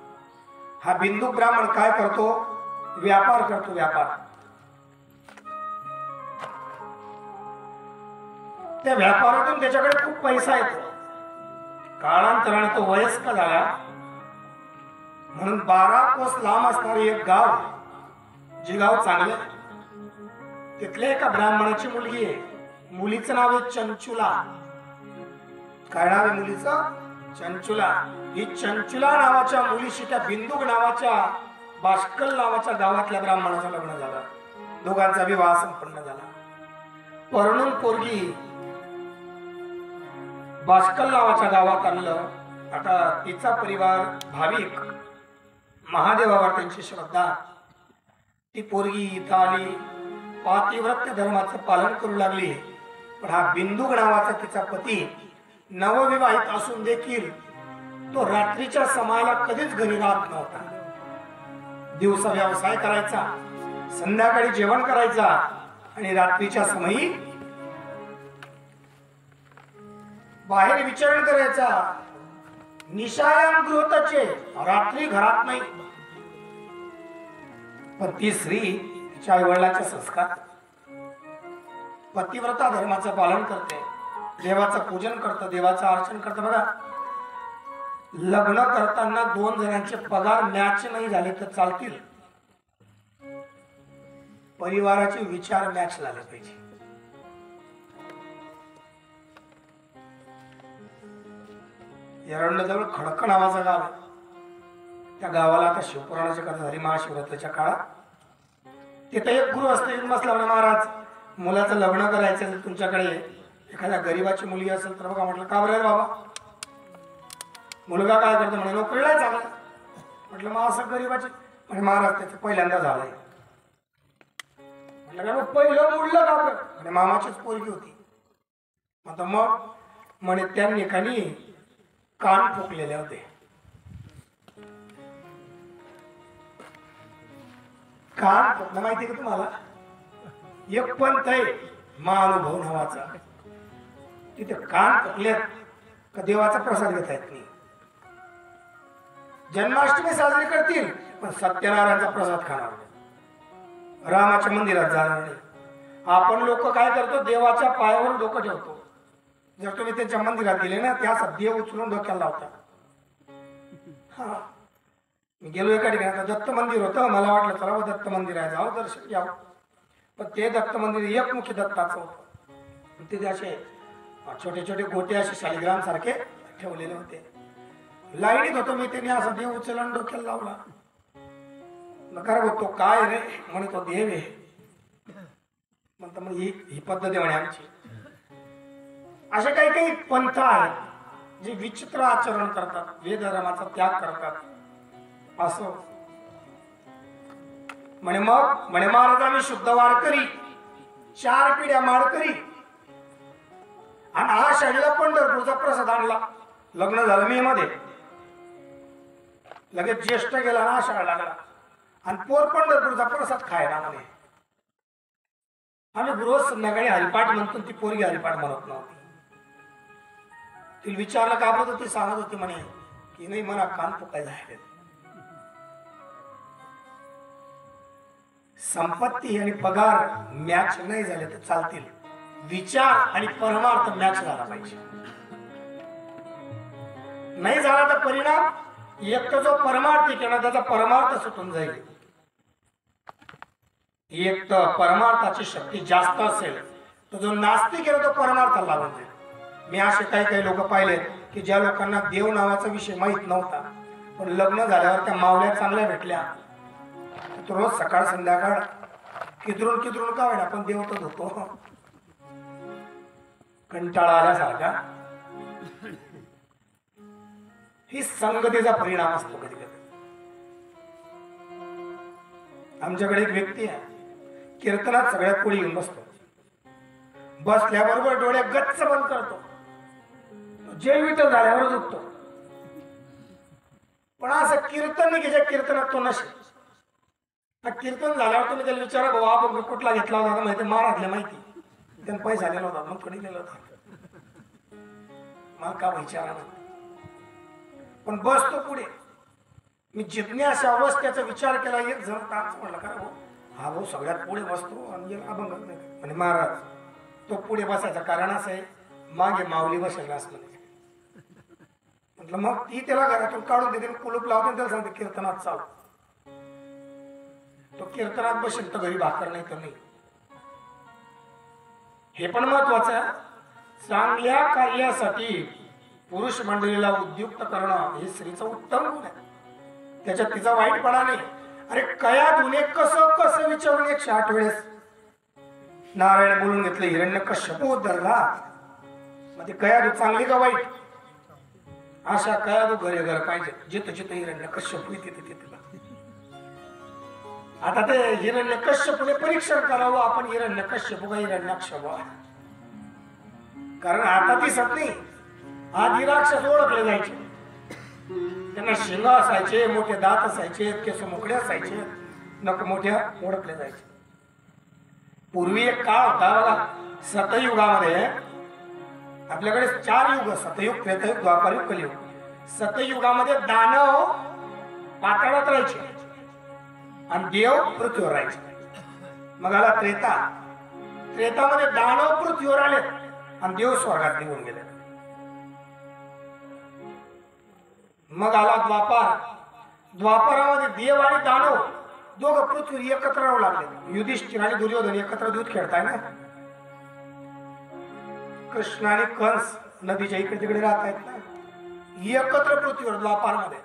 हा बिंदुक ब्राह्मण काय करतो? व्यापार करतो. व्यापार. त्या व्यापारातून त्याच्याकडे खूप पैसा येतो. काळांतराने तो वयस्क झाला म्हणून 12 कोस लांब असणारे एक गाव, जे गाव चांगले, तिथल्या एका ब्राह्मणाची मुलगी आहे. मुलीचं नाव आहे चंचुला. काय नाव आहे मुलीचं? चंचुला. ही चंचुला नावाच्या मुलीशी त्या बिंदुक नावाच्या बाष्कल नावाच्या गावातल्या ब्राह्मणाचं लग्न झालं. दोघांचा विवाह संपन्न झाला. परणून पोरगी बाष्कल नावाच्या गावात आणलं. आता तिचा परिवार भाविक, महादेवावर त्यांची श्रद्धा. ती पोरगी इथं आली, पातिव्रत्य धर्माचं पालन करू लागली. पण हा बिंदुक नावाचा तिचा पती नवविवाहित असून देखील तो रात्रीच्या समायला कधीच घरी राहत नव्हता. दिवसा व्यवसाय करायचा, संध्याकाळी जेवण करायचा आणि रात्रीच्या समयी बाहेर विचरण करायचा. निशायाम गृहतचे, रात्री घरात नाही. पण ती स्त्री तिच्या आई वडिलांचे संस्कार, पतिव्रता धर्माचं पालन करते, देवाचं पूजन करतं, देवाचं अर्चन करतं. बघा, लग्न करताना 2 जणांचे पगार मॅच नाही झाले तर चालतील, परिवाराचे विचार मॅच झाले पाहिजे. एरंडजवळ खडक नावाचं गाव आहे. त्या गावाला आता शिवपुराणाची कथा झाली महाशिवरात्रीच्या काळात. तिथं एक गृहस्थ येऊन बसला म्हणे, महाराज मुलाचं लग्न करायचं असेल तुमच्याकडे, एखाद्या गरीबाची मुलगी असेल तर बघा. म्हटलं का बरं बाबा? मुलगा काय करतो? म्हणे नोकरीला आहे चांगला. म्हटलं मग असं गरीबाची? म्हणजे महाराज त्याचं पहिल्यांदा झालंय. म्हटलं का मग पहिलं मोडलं का बरं? म्हणजे मामाचीच पोरगी होती. आता मग म्हणे त्यांनी खाली कान फुकलेले होते. कान फुकणं माहिती का तुम्हाला? एक पंथ आहे महानुभव नावाचा, तिथे कान फुकल्यात का देवाचा प्रसाद घेता येत नाही. जन्माष्टमी साजरी करतील पण सत्यनारायणचा प्रसाद खाणार नाही, रामाच्या मंदिरात जाणार नाही. आपण लोक काय करतो? देवाच्या पायावर डोकं ठेवतो. जर तुम्ही त्यांच्या मंदिरात गेले ना, त्या देव उचलून डोक्याला लावतात. हा, मी गेलो एका ठिकाणी, आता दत्त मंदिर होतं. मला वाटलं चला दत्त मंदिर आहे, जाऊ दर्शन घ्यावं. पण ते दत्त मंदिर एकमुखी दत्ताचं होतं. तिथे असे छोटे छोटे गोटे असे शालिग्राम सारखे ठेवलेले होते. लाईनीत होतो मी, त्यांनी असा देव उचलून डोक्याला लावला. नकार तो काय रे? म्हणे तो देव आहे. म्हणतो मग ही पद्धत आहे म्हणे आमची. असे काही काही पंथ आहेत जे विचित्र आचरण करतात, वेद धर्माचा त्याग करतात. असं म्हणे मग म्हणे महाराज आम्ही शुद्ध वारकरी, 4 पिढ्या माळकरी, आणि हा शाळेला पंढरपूरचा प्रसाद आणला. लग्न झालं मे मध्ये, लगेच ज्येष्ठ गेला ना शाळा लागला आणि पोर पंढरपूरचा प्रसाद खायला म्हणे. आम्ही रोज संध्याकाळी हरिपाठ म्हणतो, ती पोरगी हरिपाठ म्हणत नव्हती. तिला विचारलं का बरं? ती सांगत होती म्हणे की नाही मला कान फुकायला आहे. संपत्ती आणि पगार मॅच नाही झाले तर चालतील, विचार आणि परमार्थ मॅच झाला पाहिजे. नाही झाला तर परिणाम एक तर जो परमार्थ केला त्याचा परमार्थ सुटून जाईल. ही एक तर परमार्थाची शक्ती जास्त असेल तर जो नास्तिक आहे तो परमार्थाला लागून जाईल. मी असे काही काही लोक पाहिले की ज्या लोकांना देव नावाचा विषय माहीत नव्हता, पण लग्न झाल्यावर त्या मावल्या चांगल्या भेटल्या, तो रोज सकाळ संध्याकाळ किदरून किदरून का होईना पण देव तर होतो. कंटाळा आल्यासारखा ही संगतीचा परिणाम असतो कधी कधी. आमच्याकडे एक व्यक्ती आहे, कीर्तनात सगळ्यात पुढे येऊन बसतो, बसल्याबरोबर डोळे गच्च बंद करतो, जय विठ्ठल झाल्यावर झोपतो. पण असं कीर्तन नाही की ज्या कीर्तनात तो नसेल. कीर्तन झाल्यावर तुम्ही त्याला विचारा, बाबा आपण कुठला घेतला होता माहिती, महाराजला माहिती, त्यानं पैसा दिला होता मग कडे गेला होता, मला का विचारा ना. पण बसतो पुढे. मी जिज्ञासा अवस्थेचा विचार केला, एक जण ताच म्हणला का हा भाऊ सगळ्यात पुढे बसतो आणि अभंग आणि महाराज तो पुढे बसायचं कारण असं आहे, मागे माऊली बसायला असं म्हटलं. मग ती त्याला घरातून काढून देते, कुलूप लावते, त्याला सांगते कीर्तनात चाल. तो कीर्तनात बसेल तर घरी भाकर नाही तर नाही. हे पण महत्वाचं आहे. चांगल्या कार्यासाठी पुरुष मंडळीला उद्युक्त करणं हे स्त्रीचं उत्तम गुण आहे. त्याच्यात तिचा वाईटपणा नाही. अरे कया दुने कसं कसं विचारून 108 वेळेस नारायण बोलून घेतलं, हिरण्यकश्यप उद्धरला. मग ती कया दू चांगली का वाईट? अशा कया दू घरे घर पाहिजे, जिथं जिथं हिरण्यकश्यप तिथे तिथे. आता ते हिरण्यकश्यपूने परीक्षण करावं आपण, हिरण्यकश्यप का हिरण्याक्ष, कारण आता ती सत्नी आधी राक्षस ओळखले जायचे. त्यांना शिंग असायचे, मोठे दात असायचे, केस मोकळे असायचे, नख मोठ्या ओळखले जायचे. पूर्वी एक काळ होता बघा, सतयुगामध्ये आपल्याकडे 4 युग, सतयुग, त्रेतायुग, द्वापारयुग, कलियुग. सतयुगामध्ये दानव पाताळात राहायचे आणि देव पृथ्वीवर राहायचे. मग आला त्रेता. त्रेतामध्ये दानव पृथ्वीवर आले आणि देव स्वर्गात निघून गेले. मग आला द्वापार. द्वापारामध्ये देव आणि दानव दोघं पृथ्वी एकत्र राहू लागले. युधिष्ठिर आणि दुर्योधन एकत्र दूध खेळताय ना. कृष्ण आणि कंस नदीच्या इकडे तिकडे राहत आहेत ना, एकत्र पृथ्वीवर द्वापारमध्ये.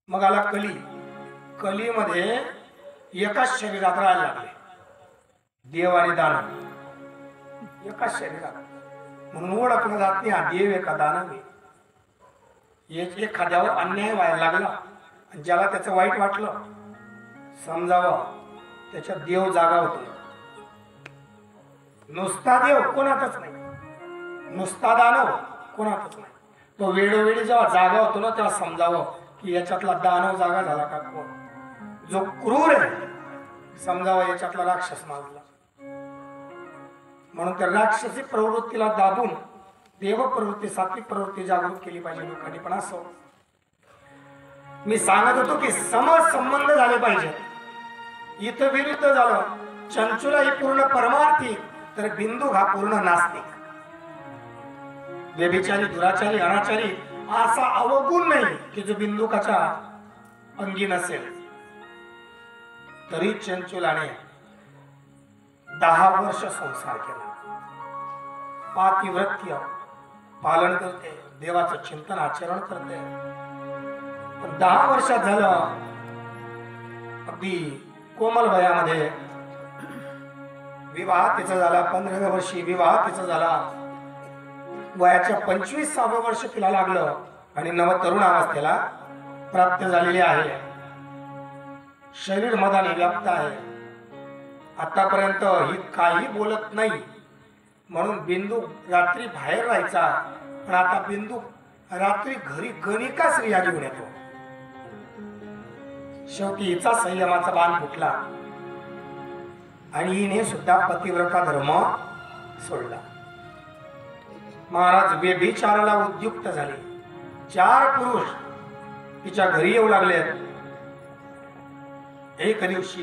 मग आला कली. कलीमध्ये एकाच शरीरात राहायला लागले देव आणि दानव, एकाच शरीरात. म्हणून ओळखलं जात नाही हा देव आहे का दानव आहे. एखाद्यावर अन्याय व्हायला लागला आणि ज्याला त्याचं वाईट वाटलं समजावं, त्याच्यात देव जागा होतो. नुसता देव कोणातच नाही, नुसता दानव कोणातच नाही. तो वेळोवेळी जेव्हा जागा होतो ना तेव्हा समजावं की याच्यातला दानव जागा झाला का कोण. जो क्रूर आहे समजावं याच्यातला राक्षस माजला. म्हणून त्या राक्षसी प्रवृत्तीला दाबून देव प्रवृत्ती, सात्विक प्रवृत्ती जागृत केली पाहिजे लोकांनी. पण असं मी सांगत होतो की समसंबंध झाले पाहिजे. इथं विरुद्ध झालं. चंचुला ही पूर्ण परमार्थी तर बिंदू हा पूर्ण नास्तिक. व्यभिचारी, दुराचारी, अनाचारी असा अवगुण नाही की जो बिंदुकाच्या अंगी नसेल. तरी चंचुलाने 10 वर्ष संसार केला. पातिव्रत्य पालन करते, देवाचं चिंतन आचरण करते. पण 10 वर्षात झालं अगदी कोमल वयामध्ये विवाह तिचा झाला. 15व्या वर्षी विवाह तिचा झाला. वयाच्या 25व्या वर्ष तिला लागलं आणि नवतरुण अवस्थेला प्राप्त झालेली आहे. शरीर मदाने व्याप्त आहे. आतापर्यंत ही काही बोलत नाही म्हणून बिंदू रात्री बाहेर राहायचा, पण आता बिंदू रात्री घरी गणिका स्त्रिया घेऊन येतो. शेवटी हिचा संयमाचा बाण फुटला आणि हिने सुद्धा पतिव्रता धर्म सोडला. महाराज व्यभिचाराला उद्युक्त झाले. 4 पुरुष तिच्या घरी येऊ लागले. एक दिवशी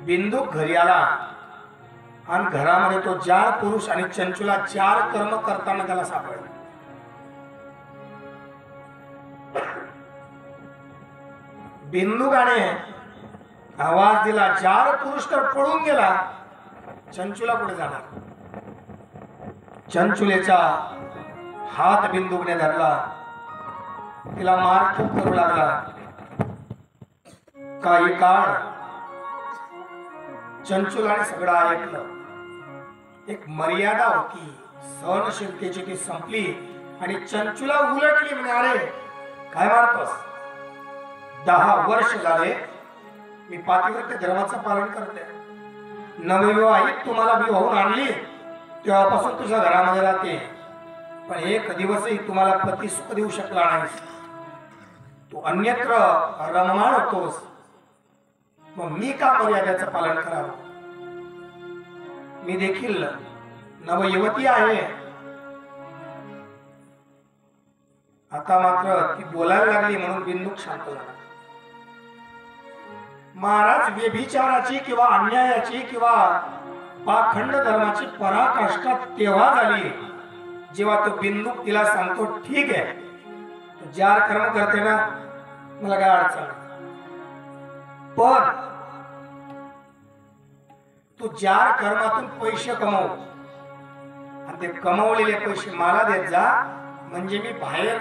बिंदू घरी आला आणि घरामध्ये तो 4 पुरुष आणि चंचुला 4 कर्म करताना त्याला सापडला. बिंदुकाने आवाज दिला, 4 पुरुष तर पळून गेला, चंचुला कुठे जाणार? चंचुलेचा हात बिंदूने धरला, तिला मार खूप करू लागला. काही काळ चंचुलाने सगळं ऐकलं. एक मर्यादा होती, सहनशीलतेची, ती संपली आणि चंचुला उलटली. म्हणे, अरे काय मारतोस? 10 वर्ष झाले मी पातिव्रत्य धर्माचं पालन करते. नवविवाहित तुम्हाला विवाहून आणली तेव्हापासून तुझ्या घरामध्ये राहते, पण एक दिवसही तुम्हाला पती सुख देऊ शकला नाहीस. तू अन्यत्र रममाण होतोस, मग मी का मर्यादेचं पालन करावं? मी देखील नवयुवती आहे. आता मात्र ती बोलायला लागली म्हणून बिंदूक शांत झाला. महाराज, व्यभिचाराची किंवा अन्यायाची किंवा पाखंड धर्माची पराकाष्ठा तेव्हा झाली जेव्हा तो बिंदूक तिला सांगतो, ठीक आहे तू जार कर्म करते ना, मला काय अडचण नाही, पण तू जार कर्मातून पैसे कमव आणि ते कमवलेले पैसे मला देत जा, म्हणजे मी बाहेर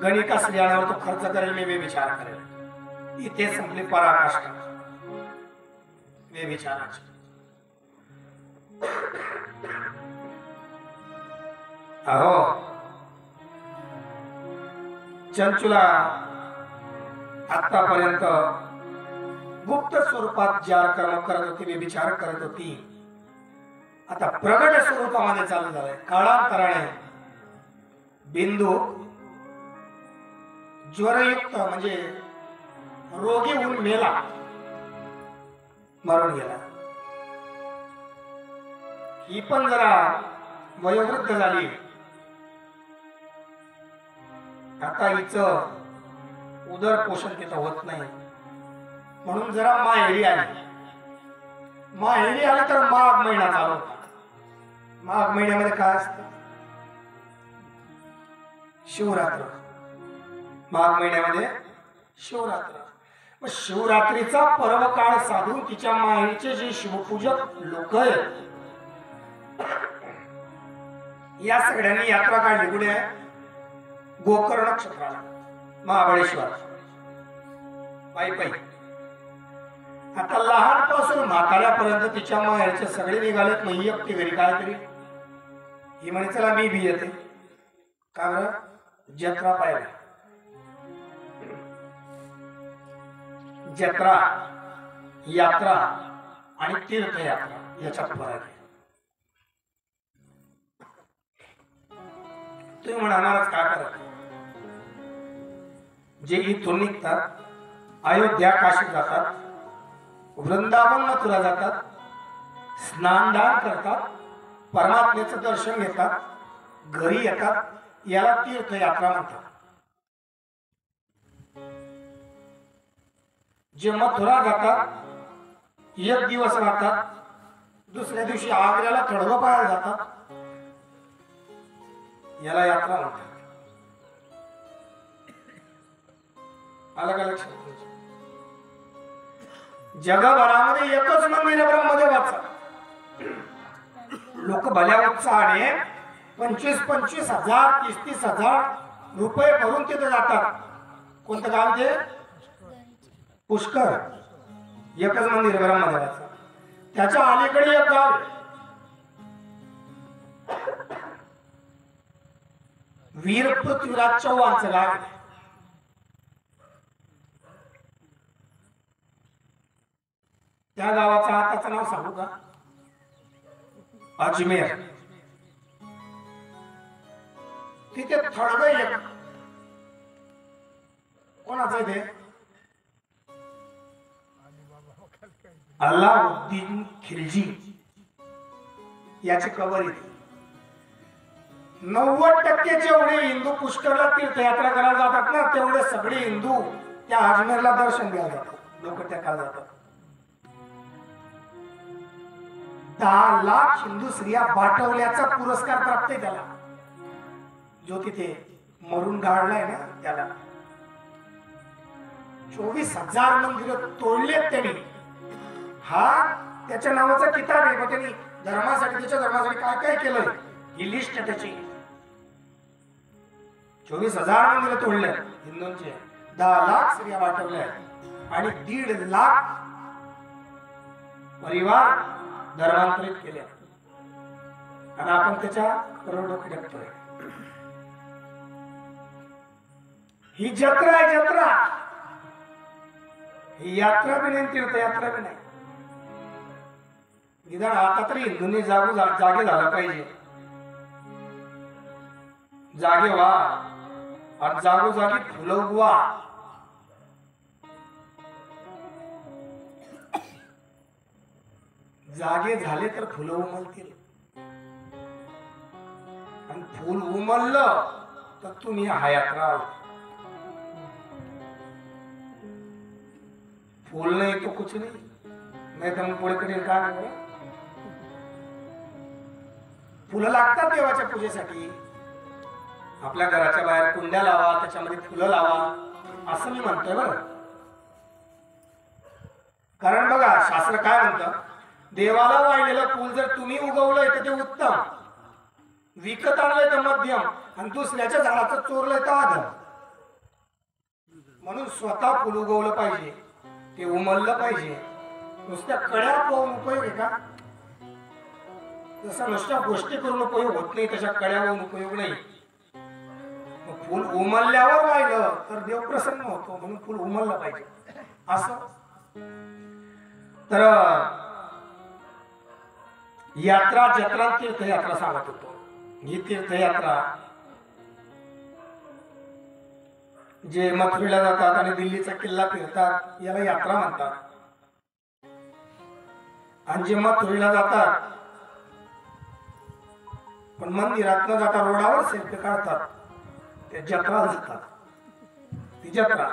गणिका स्त्रियांवर तो खर्च करेल, मी व्यभिचार करेल. इथे संपली पराकाष्ठा व्यभिचाराची. अहो, चंचुला आतापर्यंत गुप्त स्वरूपात जार कर्म करत होती, व्यभिचार करत होती. आता प्रगट स्वरूपामध्ये चालू झालंय. काळांतराने बिंदू ज्वरयुक्त म्हणजे रोगी होऊन मेला, मरून गेला. ही पण जरा वयोवृद्ध झाली. आता हिचं उदर पोषण तिथं होत नाही, म्हणून जरा माहेरी आली. माहेरी आली तर माघ महिना चालू होता. माघ महिन्यामध्ये काय असतं? शिवरात्र. माघ महिन्यामध्ये शिवरात्र. मग शिवरात्रीचा पर्व काळ साधून तिच्या माहेरीचे जे शिवपूजक लोक आहेत, या सगळ्यांनी यात्रा काढली. कुठे? गोकर्ण नक्षत्राला, महाबळेश्वर, पायी पायी. आता लहानपासून म्हाताऱ्यापर्यंत तिच्या माहेरचे सगळे निघालेत. मग ही एकटी घरी काय तरी. ही म्हणे, चला मी बी येते. का बरं? जत्रा पाहिला. जत्रा, यात्रा आणि तीर्थयात्रा याच्यात फरक आहे. तुम्ही म्हणालाच काय फरक आहे? जे इथून निघतात, अयोध्या काशी जातात, वृंदावन मथुरा जातात, स्नानदान करतात, परमात्म्याचं दर्शन घेतात, घरी येतात, याला तीर्थयात्रा म्हणतात. जे मथुरा जातात, 1 दिवस राहतात, दुसऱ्या दिवशी आग्र्याला खडगं पाहायला जातात, याला यात्रा म्हणतात. अलग अलग शब्द. जगभरामध्ये एकच मंदिर ब्रह्मदेवाचं. लोक भल्या उत्साहाने 25,000 30,000 रुपये भरून तिथे जातात. कोणतं गाव ते? पुष्कर. एकच मंदिर ब्रह्मदेवाचं. त्याच्या अलीकडे एक गाव वीर पृथ्वीराज चव्हाणचं गाव. त्या गावाचं आताचं नाव सांगू का? अजमेर. तिथे थडग एक. कोणाचं ते? अल्लाउद्दीन खिलजी याची कबर येते. 90% जेवढे हिंदू पुष्करला तीर्थयात्रा करायला जातात ना, तेवढे सगळे हिंदू त्या अजमेरला दर्शन घ्यायला जातात. लोक त्या काल जातात. 10 लाख हिंदू स्त्रिया पाठवल्याचा पुरस्कार प्राप्त आहे त्याला, जो तिथे मरून गाडलाय ना त्याला. 24,000 मंदिरं तोडलेत त्यांनी. हा त्याच्या नावाचा किताब आहे. मग त्यांनी धर्मासाठी त्याच्या धर्मासाठी काय काय केलंय ही लिस्ट आहे त्याची. 24,000 मंदिरं तोडले हिंदूंचे, 10 लाख स्त्रिया वाटवल्या आणि 1.5 लाख परिवार धर्मांतरित केले. आणि आपण त्याच्या करोडो खडकतोय. ही जत्रा आहे जत्रा. ही यात्रा बी नाही, तीर्थयात्रा बी नाही. निदान आता तरी हिंदूंनी जागे झाला पाहिजे. जागे व्हा आणि जागोजागी फुलं उगवा. जागे झाले तर फुलं उमलतील आणि फुल उमललं तर तुम्ही हयात राहाल. फूल नाही तो कुछ नाही तर मग पुढे कधी काय नाही. फुलं लागतात देवाच्या पूजेसाठी. आपल्या घराच्या बाहेर कुंड्या लावा, त्याच्यामध्ये फुलं लावा असं मी म्हणतोय बरं. कारण बघा शास्त्र काय म्हणतं, देवाला वाहिलेलं फुल जर तुम्ही उगवलंय तर ते उत्तम, विकत आणलंय तर मध्यम, आणि दुसऱ्याच्या झाडाचं चोरलंय तर आधम. म्हणून स्वतः फुल उगवलं पाहिजे, ते उमललं पाहिजे. नुसत्या कड्या पाहून उपयोग आहे का? जसं नुसत्या गोष्टी करून उपयोग होत नाही तशा कड्या पाहून उपयोग नाही. फुल उमलल्यावर राहिलं तर देव प्रसन्न होतो. म्हणून फुल उमललं पाहिजे असं. तर यात्रा जत्रा तीर्थयात्रा सांगत होतो. ही तीर्थयात्रा जे मथुरेला जातात आणि दिल्लीचा किल्ला फिरतात याला यात्रा म्हणतात. आणि जे मथुरेला जातात पण मंदिरात न जाता रोडावर सेल्फी काढतात ते जत्रा जातात. ती जत्रा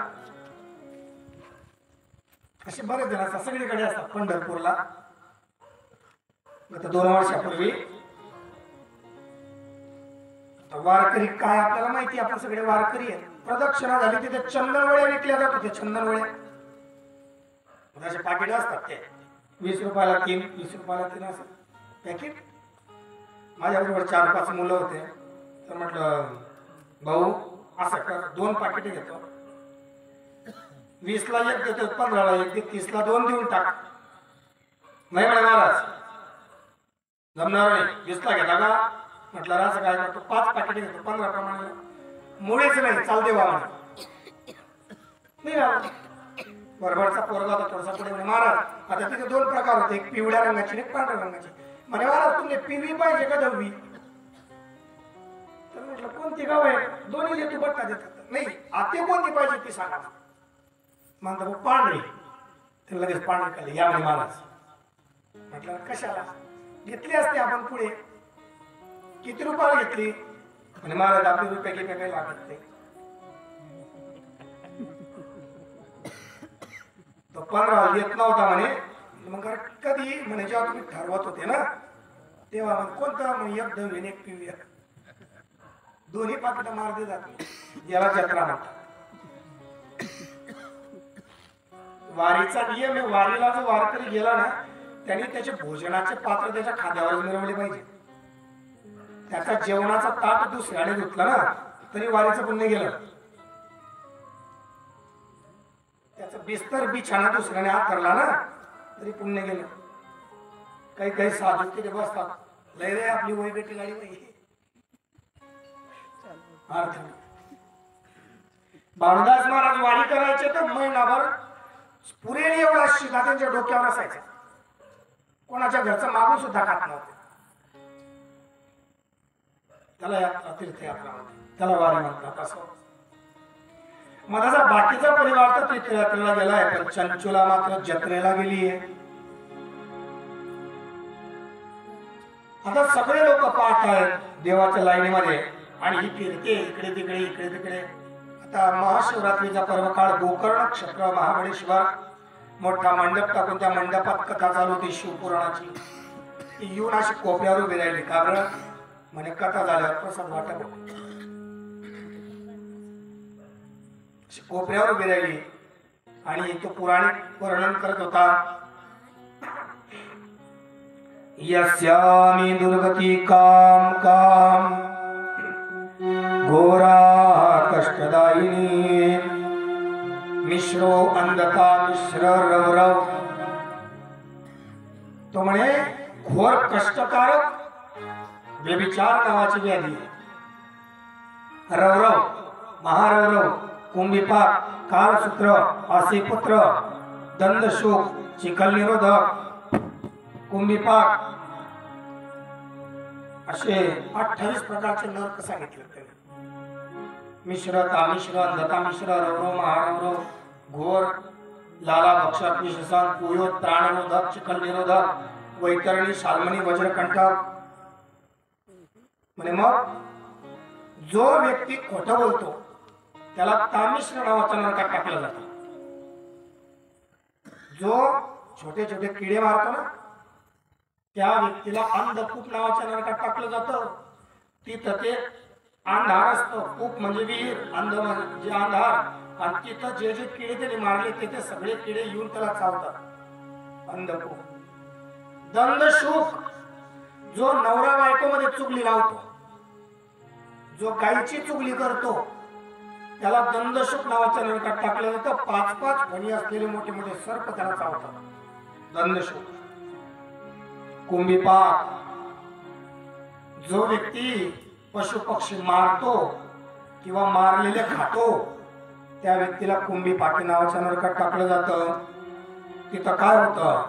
असे बरेच जण असतात, सगळीकडे असतात. पंढरपूरला गत 2 वर्षापूर्वी वारकरी काय आपल्याला माहिती, आपण सगळे वारकरी आहेत. प्रदक्षिणा झाली तिथे चंदनवळ्या विकल्या जात होत्या. चंदनवळ्या असे पाकिट असतात ते 20 रुपयाला 3, 20 रुपयाला 3 असं पॅकेट. माझ्याबरोबर 4-5 मुलं होते. तर म्हटलं भाऊ असं कर, 2 पाकिटे घेतो, 20 ला 1 देतो, 15 ला 1 दे, 30 ला 2 देऊन टाक. नाही म्हणे महाराज जमणार नाही, 20 ला घेता का? म्हटलं असं काय करतो, 5 पाकिटे घेतो 15 प्रमाणे. मुळेच नाही, चाल देवा म्हणे. बरोबरचा पोरगा होता थोडासा पुढे म्हणे महाराज आता तिथे 2 प्रकार होते, एक पिवळ्या रंगाची एक पांढऱ्या रंगाची. म्हणे महाराज तुमने पिवळी पाहिजे का 10वी? तर म्हटलं कोणती गाव आहे? दोन्ही देतो बट्टा देतात. नाही आते कोणती पाहिजे ती सांगा. म्हणतो पांढरी. तर लगेच पांढरी खाली या म्हणे महाराज. म्हटलं कशाला घेतली असते आपण पुढे? किती रुपयाला घेतली? म्हणे महाराज आपले रुपये की काही लागत नाही. तो 15 येत नव्हता म्हणे. मग कधी म्हणे जेव्हा तुम्ही ठरवत होते ना तेव्हा म्हणे कोणता? म्हणे एक 10 एक पिवळी. दोन्ही पाकिट मारले जाते. याला जत्रा म्हणतात. वारीचा नियम आहे. वारीला जो वारकरी गेला ना त्यांनी त्याचे भोजनाचे पात्र त्याच्या खांद्यावर मिळवले पाहिजे. त्याचा जेवणाचा ताट दुसऱ्याने धुतला ना तरी वारीचं पुण्य गेलं. त्याचा बिस्तर बिछाना दुसऱ्याने हातरला ना तरी पुण्य गेलं. काही काही साधू तिथे बसतात, लय रे आपली वय बेटी गाडी नाही. अर्थ बाळदास महाराज वारी करायचे तर महिनाभर पुरेल एवढा शिधा त्यांच्या डोक्यावर असायचा. कोणाच्या घरचं मागून सुद्धा खात नव्हते. त्याला यात्रा तीर्थयात्रा म्हणतात, त्याला वारी म्हणतात. असं माझा बाकीचा परिवार तर तीर्थयात्रेला गेलाय पण चंचुला मात्र जत्रेला गेली आहे. आता सगळे लोक पाहत आहेत देवाच्या लाईनीमध्ये आणि ही फिरते इकडे तिकडे इकडे तिकडे. आता महाशिवरात्रीचा पर्व काळ गोकर्ण नक्षत्र महाबळेश्वर मोठा मंडप टाकून त्या मंडपात कथा चालू होती शिवपुराणाची. ती येऊन अशी कोपऱ्यावर उभी राहिली. का बरं? म्हणे कथा झाल्यावर प्रसाद वाटप. कोपऱ्यावर उभी राहिली आणि तो पुराणिक वर्णन करत होता. यस्यामी दुर्गती काम काम घोरा कष्टदायिनी मिश्रो अंधता मिश्र रवरव. तो म्हणे घोर कष्टकारक व्यभिचार नावाची व्याधी, रवरव महारवरव कुंभीपाक कालसूत्र असेपुत्र दंडशोक चिखल निरोधक कुंभीपाक असे 28 प्रकारचे नरक सांगितले त्यांनी. मिश्र तामिश्र अंधता मिश्र रवरव महारवरव घोर लाला भक्षक विशेषण कुयोत प्राणरोधक चिखल निरोधक वैतरणी शाल्मणी वज्रकंठक. म्हणे मग जो व्यक्ती खोटं बोलतो त्याला तामिश्र नावाच्या नरकात टाकलं जातं. जो छोटे छोटे किडे मारतो ना त्या व्यक्तीला अंधकूप नावाच्या नरकात टाकलं जातं. तिथं ते अंधार असतो, कूप म्हणजे विहीर, अंध म्हणजे अंधार, आणि तिथं जे जे किडे त्याने मारले ते सगळे किडे येऊन त्याला चावतात. अंधकूप. दंडशूक जो नवरा बायको मध्ये चुगली लावतो, जो गायीची चुगली करतो त्याला दंडशूक नावाच्या नरकात टाकलं जातं. 5-5 फणी असलेले मोठे मोठे सर्प त्याला चावतात. दंडशूक. कुंभीपाक जो व्यक्ती पशु पक्षी मारतो किंवा मारलेले खातो त्या व्यक्तीला कुंभीपाकी नावाच्या नरकात टाकलं जातं. तिथं काय होतं,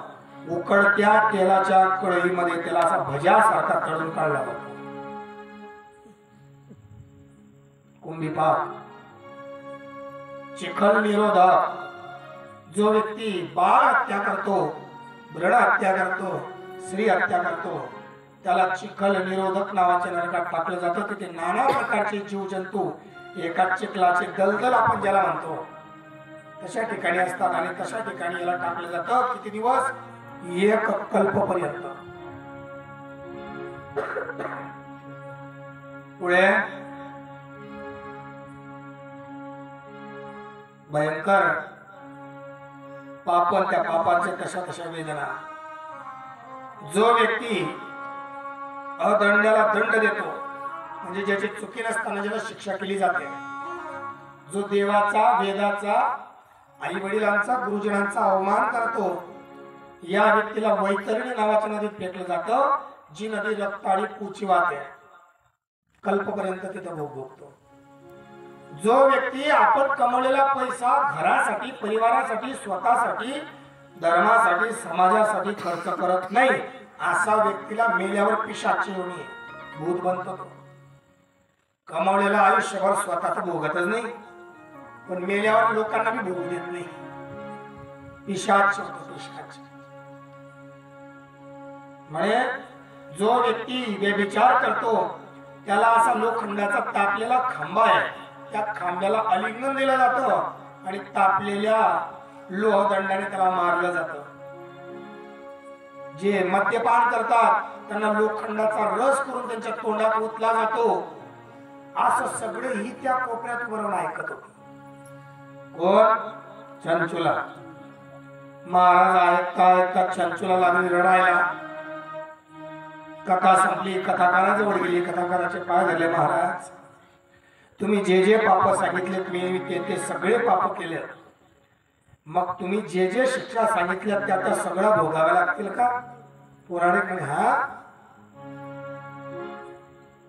उकडत्या तेलाच्या कढईमध्ये त्याला असा भज्यासारखा तळून काढला जातो. कुंभीपाक. चिखल निरोधक जो व्यक्ती बाळ हत्या करतो, भ्रूण हत्या करतो, स्त्री हत्या करतो त्याला चिखल निरोधक नावाच्या नरकात टाकलं जातं. तिथे नाना प्रकारचे जीवजंतू एका चिखलाचे दलदल आपण ज्याला म्हणतो तशा ठिकाणी असतात आणि तशा ठिकाणी याला टाकलं जातं. किती दिवस? 1 कल्पपर्यंत. पुढे भयंकर पाप, त्या पापांच्या तशा वेदना. जो व्यक्ती अदंडाला दंड देतो म्हणजे ज्याची चुकी नसताना ज्याला शिक्षा केली जाते, जो देवाचा वेदाचा आई वडिलांचा गुरुजनांचा अवमान करतो या व्यक्तीला वैतरणी नावाच्या नदीत फेकलं जातं. जी नदी रक्ताळी पुची वाहते, कल्पपर्यंत तिथं भोग भोगतो. जो व्यक्ती आपण कमवलेला पैसा घरासाठी परिवारासाठी स्वतःसाठी धर्मासाठी समाजासाठी खर्च करत नाही असा व्यक्तीला मेल्यावर पिशाच येऊन भूत बनतो. कमावलेला आयुष्यभर स्वतः तर भोगतच नाही पण मेल्यावर लोकांना बी भोगू देत नाही. पिशाच होतो, पिशाच. म्हणजे जो व्यक्ती व्यभिचार करतो त्याला असा लोखंडाचा तापलेला खांबा आहे, त्या खांब्याला आलिंगन दिलं जातं आणि तापलेल्या लोहदंडाने त्याला मारलं जातं. जे मद्यपान करतात त्यांना लोखंडाचा रस करून त्यांच्या तोंडात ओतला जातो. असं सगळे ही त्या कोपऱ्यात बरोबर ऐकत होते. कोण? चंचुला. महाराज ऐकता चंचुला लागली रडायला. कथा संपली, कथाकाराजवळ गेली. कथाकाराचे पाय धरले, महाराज तुम्ही जे जे पाप सांगितलेत मी ते सगळे पाप केले, मग तुम्ही जे जे शिक्षा सांगितल्या त्या सगळ्या भोगाव्या लागतील का? पुराणिक म्हणे हा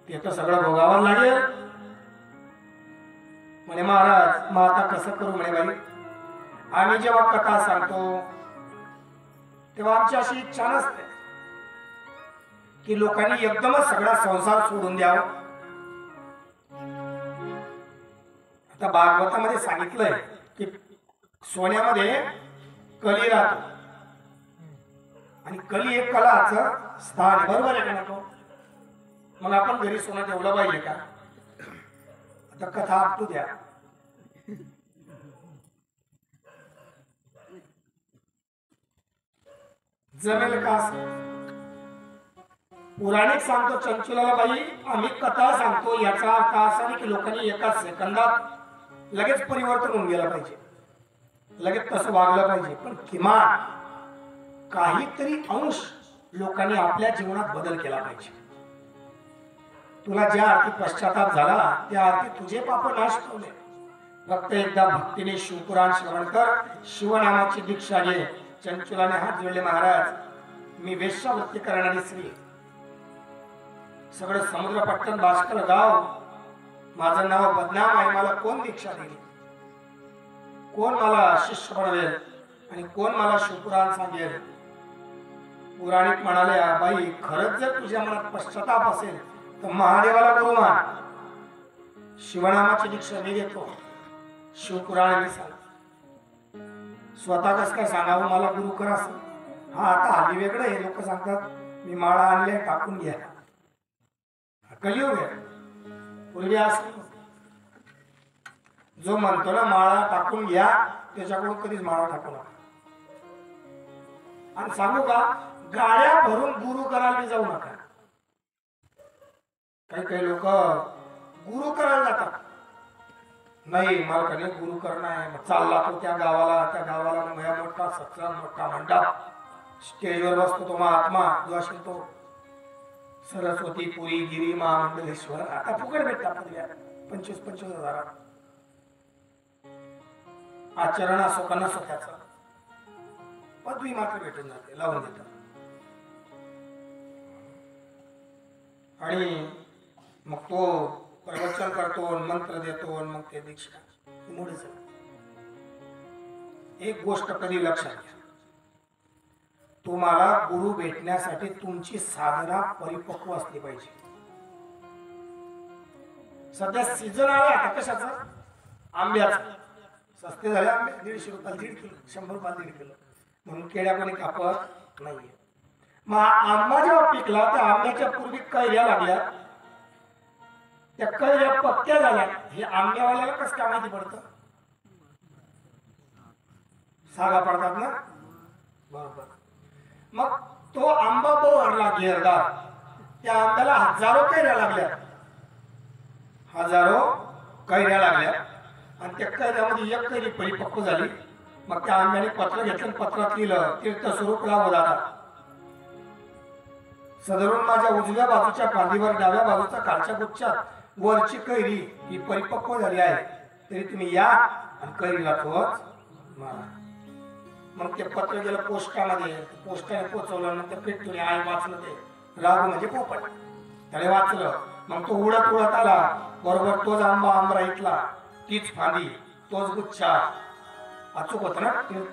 ते तर सगळं भोगावं लागेल. म्हणे महाराज मग आता कसं करू? म्हणे बाई आम्ही जेव्हा कथा सांगतो तेव्हा आमची अशी इच्छा नसते की लोकांनी एकदमच सगळा संसार सोडून द्यावा. आता भागवतामध्ये सांगितलंय की सोन्यामध्ये कली राहतो आणि कली एक कलाचं स्थान, बरोबर आहे का नको? मग आपण घरी सोनं ठेवलं पाहिजे का? आता कथा आपटू द्या. जमेल का? पुराणिक सांगतो चंचुलाला बाई आम्ही कथा सांगतो याचा अर्थ असा नाही की लोकांनी एका सेकंदात लगेच परिवर्तन होऊन गेला पाहिजे. लगेच तसं वागलं पाहिजे, पण किमान काहीतरी अंश लोकांनी आपल्या जीवनात बदल केला पाहिजे. तुला ज्या अर्थी पश्चाताप झाला त्या अर्थी तुझे पाप नाश पावले. फक्त एकदा भक्तीने शिवपुराण श्रवण कर, शिवनामाची दीक्षा घे. चंचुलाने हात जोडले, महाराज मी वेश्यावृत्ती करणारी स्त्री, सगळं समुद्रपट्टण बाष्कल गाव माझं नाव बदनाम आहे. मला कोण दीक्षा देईल, कोण मला शिष्य बनवेल आणि कोण मला शिवपुराण सांगेल. पुराणिक म्हणाले, बाई खरंच जर तुझ्या मनात पश्चाताप असेल तर महादेवाला गुरु मान. शिवनामाची दीक्षा मी घेतो, शिवपुराण मी सांग. स्वतः कस काय सांगावं मला गुरु कर असं. हा आता हल्ली वेगळं हे लोक सांगतात मी माळा आणले टाकून घ्या. कलियुग आहे. पूर्वी असं जो म्हणतो ना माळा टाकून घ्या त्याच्याकडून कधीच माळा टाकू नका. आणि सांगू का, गाड्या भरून गुरु करायला जाऊ नका. काही काही लोक गुरु करायला जातात. नाही मला कधी गुरु करणं आहे. मग चालला तो त्या गावाला मोठा सत्संग, मोठा मंडप, स्टेजवर बसतो तो महात्मा जो असेल तो, सरस्वती पुरी गिरी महामंडलेश्वर. आता फुकट भेटतात 25,000 आचरण असो का नसो त्याचा पदवी मात्र भेटून जाते, लावून देतात. आणि मग तो प्रवचन करतो, मंत्र देतो, मग ते दीक्षा मोठी झाली. एक गोष्ट कधी लक्षात घ्या, तुम्हाला गुरु भेटण्यासाठी तुमची साधना परिपक्व असली पाहिजे. सध्या सीझन आला आता कशाचा, आंब्याचा. सस्ते झाले आंबे, 150 रुपयाला 1.5 किलो, 100 रुपयाला 1.5 किलो, म्हणून केड्या कोणी कापत नाहीये. मग आंबा जेव्हा पिकला त्या आंब्याच्या पूर्वी कैऱ्या लागल्या, त्या कैऱ्या पक्क्या झाल्या. हे आंब्यावाल्याला कसं काय माहिती पडतं, सागा पडतात ना बरोबर. मग तो आंबा बहरला घेरदार, त्या आंब्याला हजारो कैऱ्या लागल्या, आणि त्या कैऱ्यामध्ये एक कैरी परिपक्व झाली. मग त्या आंब्याने पत्र घेतलं, पत्रात लिहिलं तीर्थस्वरूप राव दादा, सदरून माझ्या उजव्या बाजूच्या फांदीवर डाव्या बाजूच्या खालच्या गुच्छात वरची कैरी ही परिपक्व झाली आहे, तरी तुम्ही या आणि कैरीला ठोच मारा. मग ते पत्र गेलं पोस्टामध्ये, पोस्टाने पोचवलं. नंतर पेटून आई वाचलं, ते राघू म्हणजे पोपट, त्याने वाचलं. मग तो उडत उडत आला, बरोबर तोच आंबा इथला, तीच फांदी, तोच गुच्छा, अचूक होत ना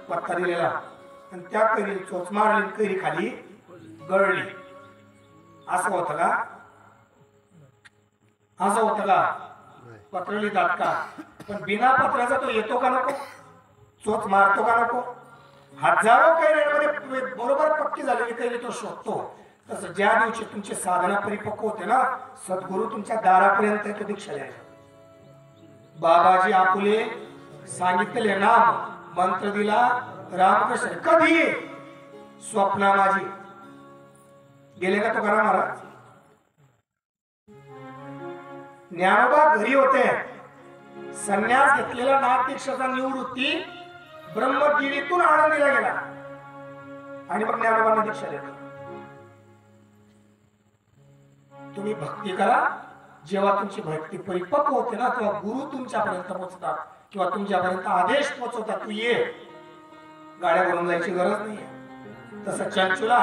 पत्ता दिलेला. आणि त्या कैरी चोच मारली, कैरी खाली गळली. असं होतं का, असं होतं का, पत्र लिहितात का? पण बिना पत्राचा तो येतो का नको, चोच मारतो का नको? हजारो कैऱ्यांमध्ये बरोबर पक्की झालेली कैरी तो शोधतो. तसं ज्या दिवशी तुमची साधना परिपक्व होते ना, सद्गुरु तुमच्या दारापर्यंत येतो दीक्षा द्यायला. बाबाजी आपुले सांगितले नाम, मंत्र दिला रामकृष्ण, कधी स्वप्ना माझी गेले का तुकाराम महाराज. ज्ञानोबा घरी होते, संन्यास घेतलेला नाथ दीक्षाचा निवृत्ती ब्रह्मगिरीतून आनंदीला गेला आणि मग ज्ञानोबांना दीक्षा देतो. तुम्ही भक्ती करा, जेव्हा तुमची भक्ती परिपक्व होते ना तेव्हा गुरु तुमच्यापर्यंत पोहोचतात किंवा तुमच्यापर्यंत आदेश पोहोचवतात, तू ये. गाड्या भरून जायची गरज नाहीये. तसं चंचुला,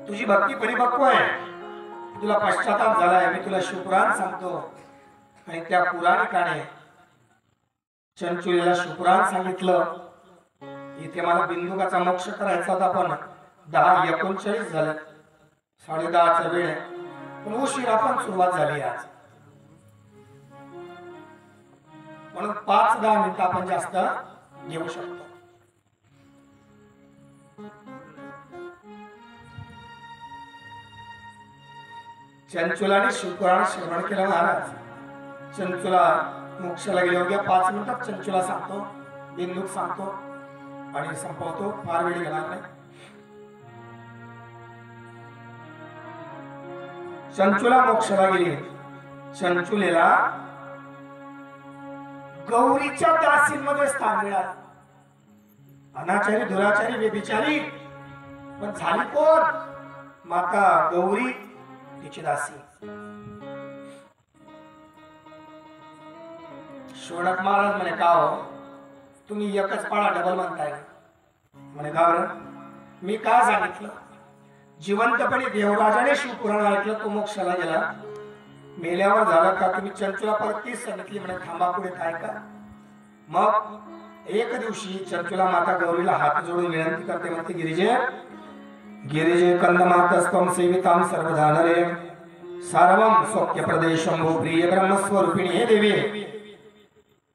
तुझी भक्ती परिपक्व आहे, तुला पश्चाताप झालाय, मी तुला शिवपुराण सांगतो. आणि त्या पुराणिकाने चंचुलीला शिवपुराण सांगितलं. इथे मला बिंदुकाचा मोक्ष करायचा होता, पण 10:39 झाले, 10:30चा वेळ आहे, पण उशिरा पण सुरुवात झाली आज. म्हणून 5-10 मिनिटं आपण जास्त घेऊ शकतो. चंचुलाने शिवपुराण श्रवण केलं. महाराज चंचुला मोक्षाला गेले होते. 5 मिनिटात चंचुला सांगतो, बिंदूक सांगतो आणि संपवतो, फार वेळ घेणार नाही. चंचुला मोक्षाला गेली. चंचुलेला गौरीच्या दासींमध्ये स्थान मिळालं. अनाचारी दुराचारी व्यभिचारी पण झाली कोण? माता गौरी तिची दासी. शोणक महाराज म्हणे का हो तुम्ही एकच पाळा डबल म्हणताय? म्हणे का बरं? मी काय सांगितलं? जिवंतपणे देवराजाने शिवपुराण ऐकलं तो मोक्षाला गेला. मेल्यावर झालं का? तुम्ही चंचुला परत तीच सांगितली म्हणे थांबा पुढे काय का? मग एक दिवशी चंचुला माता गौरीला हात जोडून विनंती करते म्हणते गिरिजे गिरिजे कंदमातस्त्वं सेवितां सर्वधानरे सार्वं सौख्य प्रदेशं भो प्रिय ब्रह्मस्वरूपिणी. हे देवी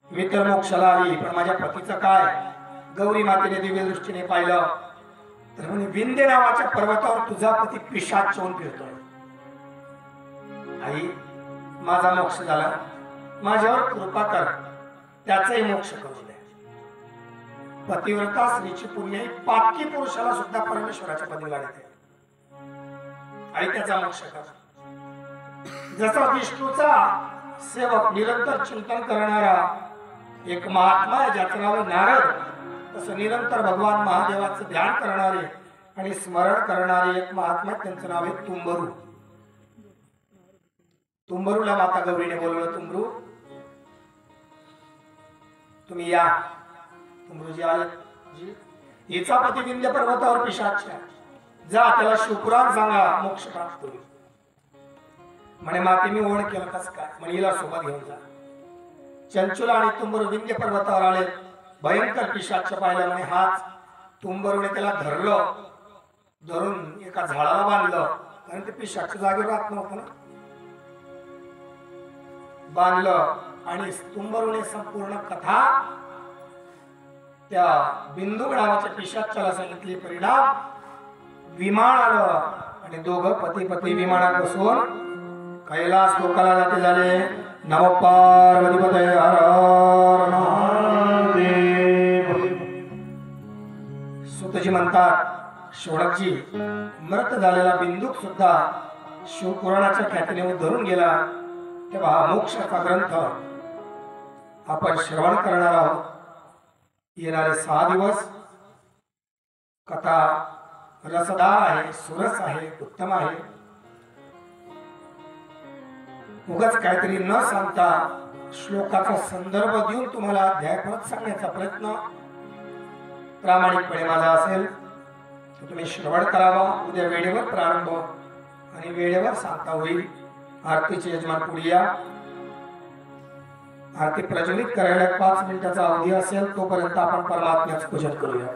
मी तर मोक्षाला आली पण माझ्या पतीचं काय? गौरी मातेने दिव्य दृष्टीने पाहिलं तर म्हणे विंध्य नावाच्या पर्वतावर तुझा पती पिशाच चोन फिरतोय. आई माझा मोक्ष झाला, माझ्यावर कृपा कर, त्याचाही मोक्ष करू दे. पतिव्रता स्त्रीची पुण्य पातकी पुरुषाला सुद्धा परमेश्वराच्या पदी लागते. आई त्याचा मोक्ष कर. जसा विष्णूचा सेवक निरंतर चिंतन करणारा एक महात्मा आहे ज्याचं नाव आहे नारद, तसं निरंतर भगवान महादेवाचं ध्यान करणारे आणि स्मरण करणारे एक महात्मा त्यांचं नाव आहे तुंबरू. तुंबरूला माता गौरीने बोलवलं. तुंबरू तुम्ही या. तुंबरूजी आले. हिचा पती विंध्य पर्वतावर पिशाच आहे. जा त्याला शिवपुराण सांगा मोक्ष प्राप्त होईल. म्हणे माते मी ओढ केलं कसं काय? म्हणे हिला सोबत घेऊन जा. चंचुला आणि तुंबरू विंध्य पर्वतावर आले. भयंकर पिशाच पाहिला. म्हणे हाच तुंबरूने त्याला धरलं, धरून एका झाडाला बांधलं कारण ते पिशाच जागेवर राहत नव्हतं ना. बांधलं आणि तुंबरूने संपूर्ण कथा त्या बिंदू नावाच्या पिशाचाला सांगितली. परिणाम विमान आलं आणि दोघं पती पती विमानात बसून कैलास लोकाला जाते झाले. नमो पार्वतीपतये हर हर महादेव. सुतजी म्हणतात शोणकजी मृत झालेला बिंदूक सुद्धा शिवपुराणाच्या ख्यातीने धरून गेला. तेव्हा हा मोक्षाचा ग्रंथ आपण श्रवण करणार आहोत. येणारे 6 दिवस कथा रसदार आहे, सुरस आहे, उत्तम आहे. उगाच काहीतरी न सांगता श्लोकाचा संदर्भ देऊन तुम्हाला अध्याय परत सांगण्याचा प्रयत्न प्रामाणिकपणे माझा असेल तर तुम्ही श्रवण करावा. उद्या वेळेवर प्रारंभ आणि वेळेवर सांगता होईल. आरतीचे यजमान पुढे या. आरती प्रज्वलित करायला 5 मिनिटाचा अवधी असेल तोपर्यंत आपण परमात्म्याचं पूजन करूया.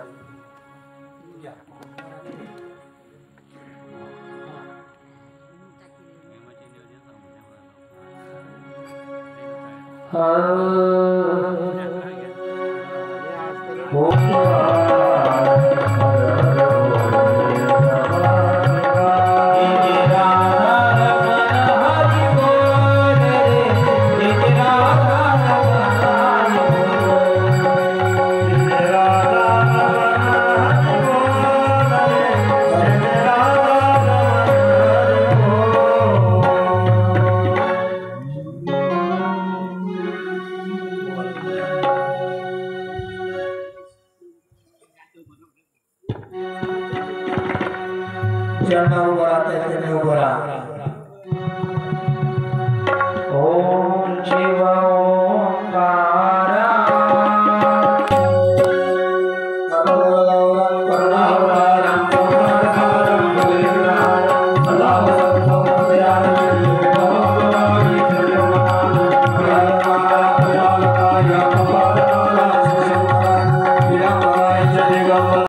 ओम शिव ओंकार या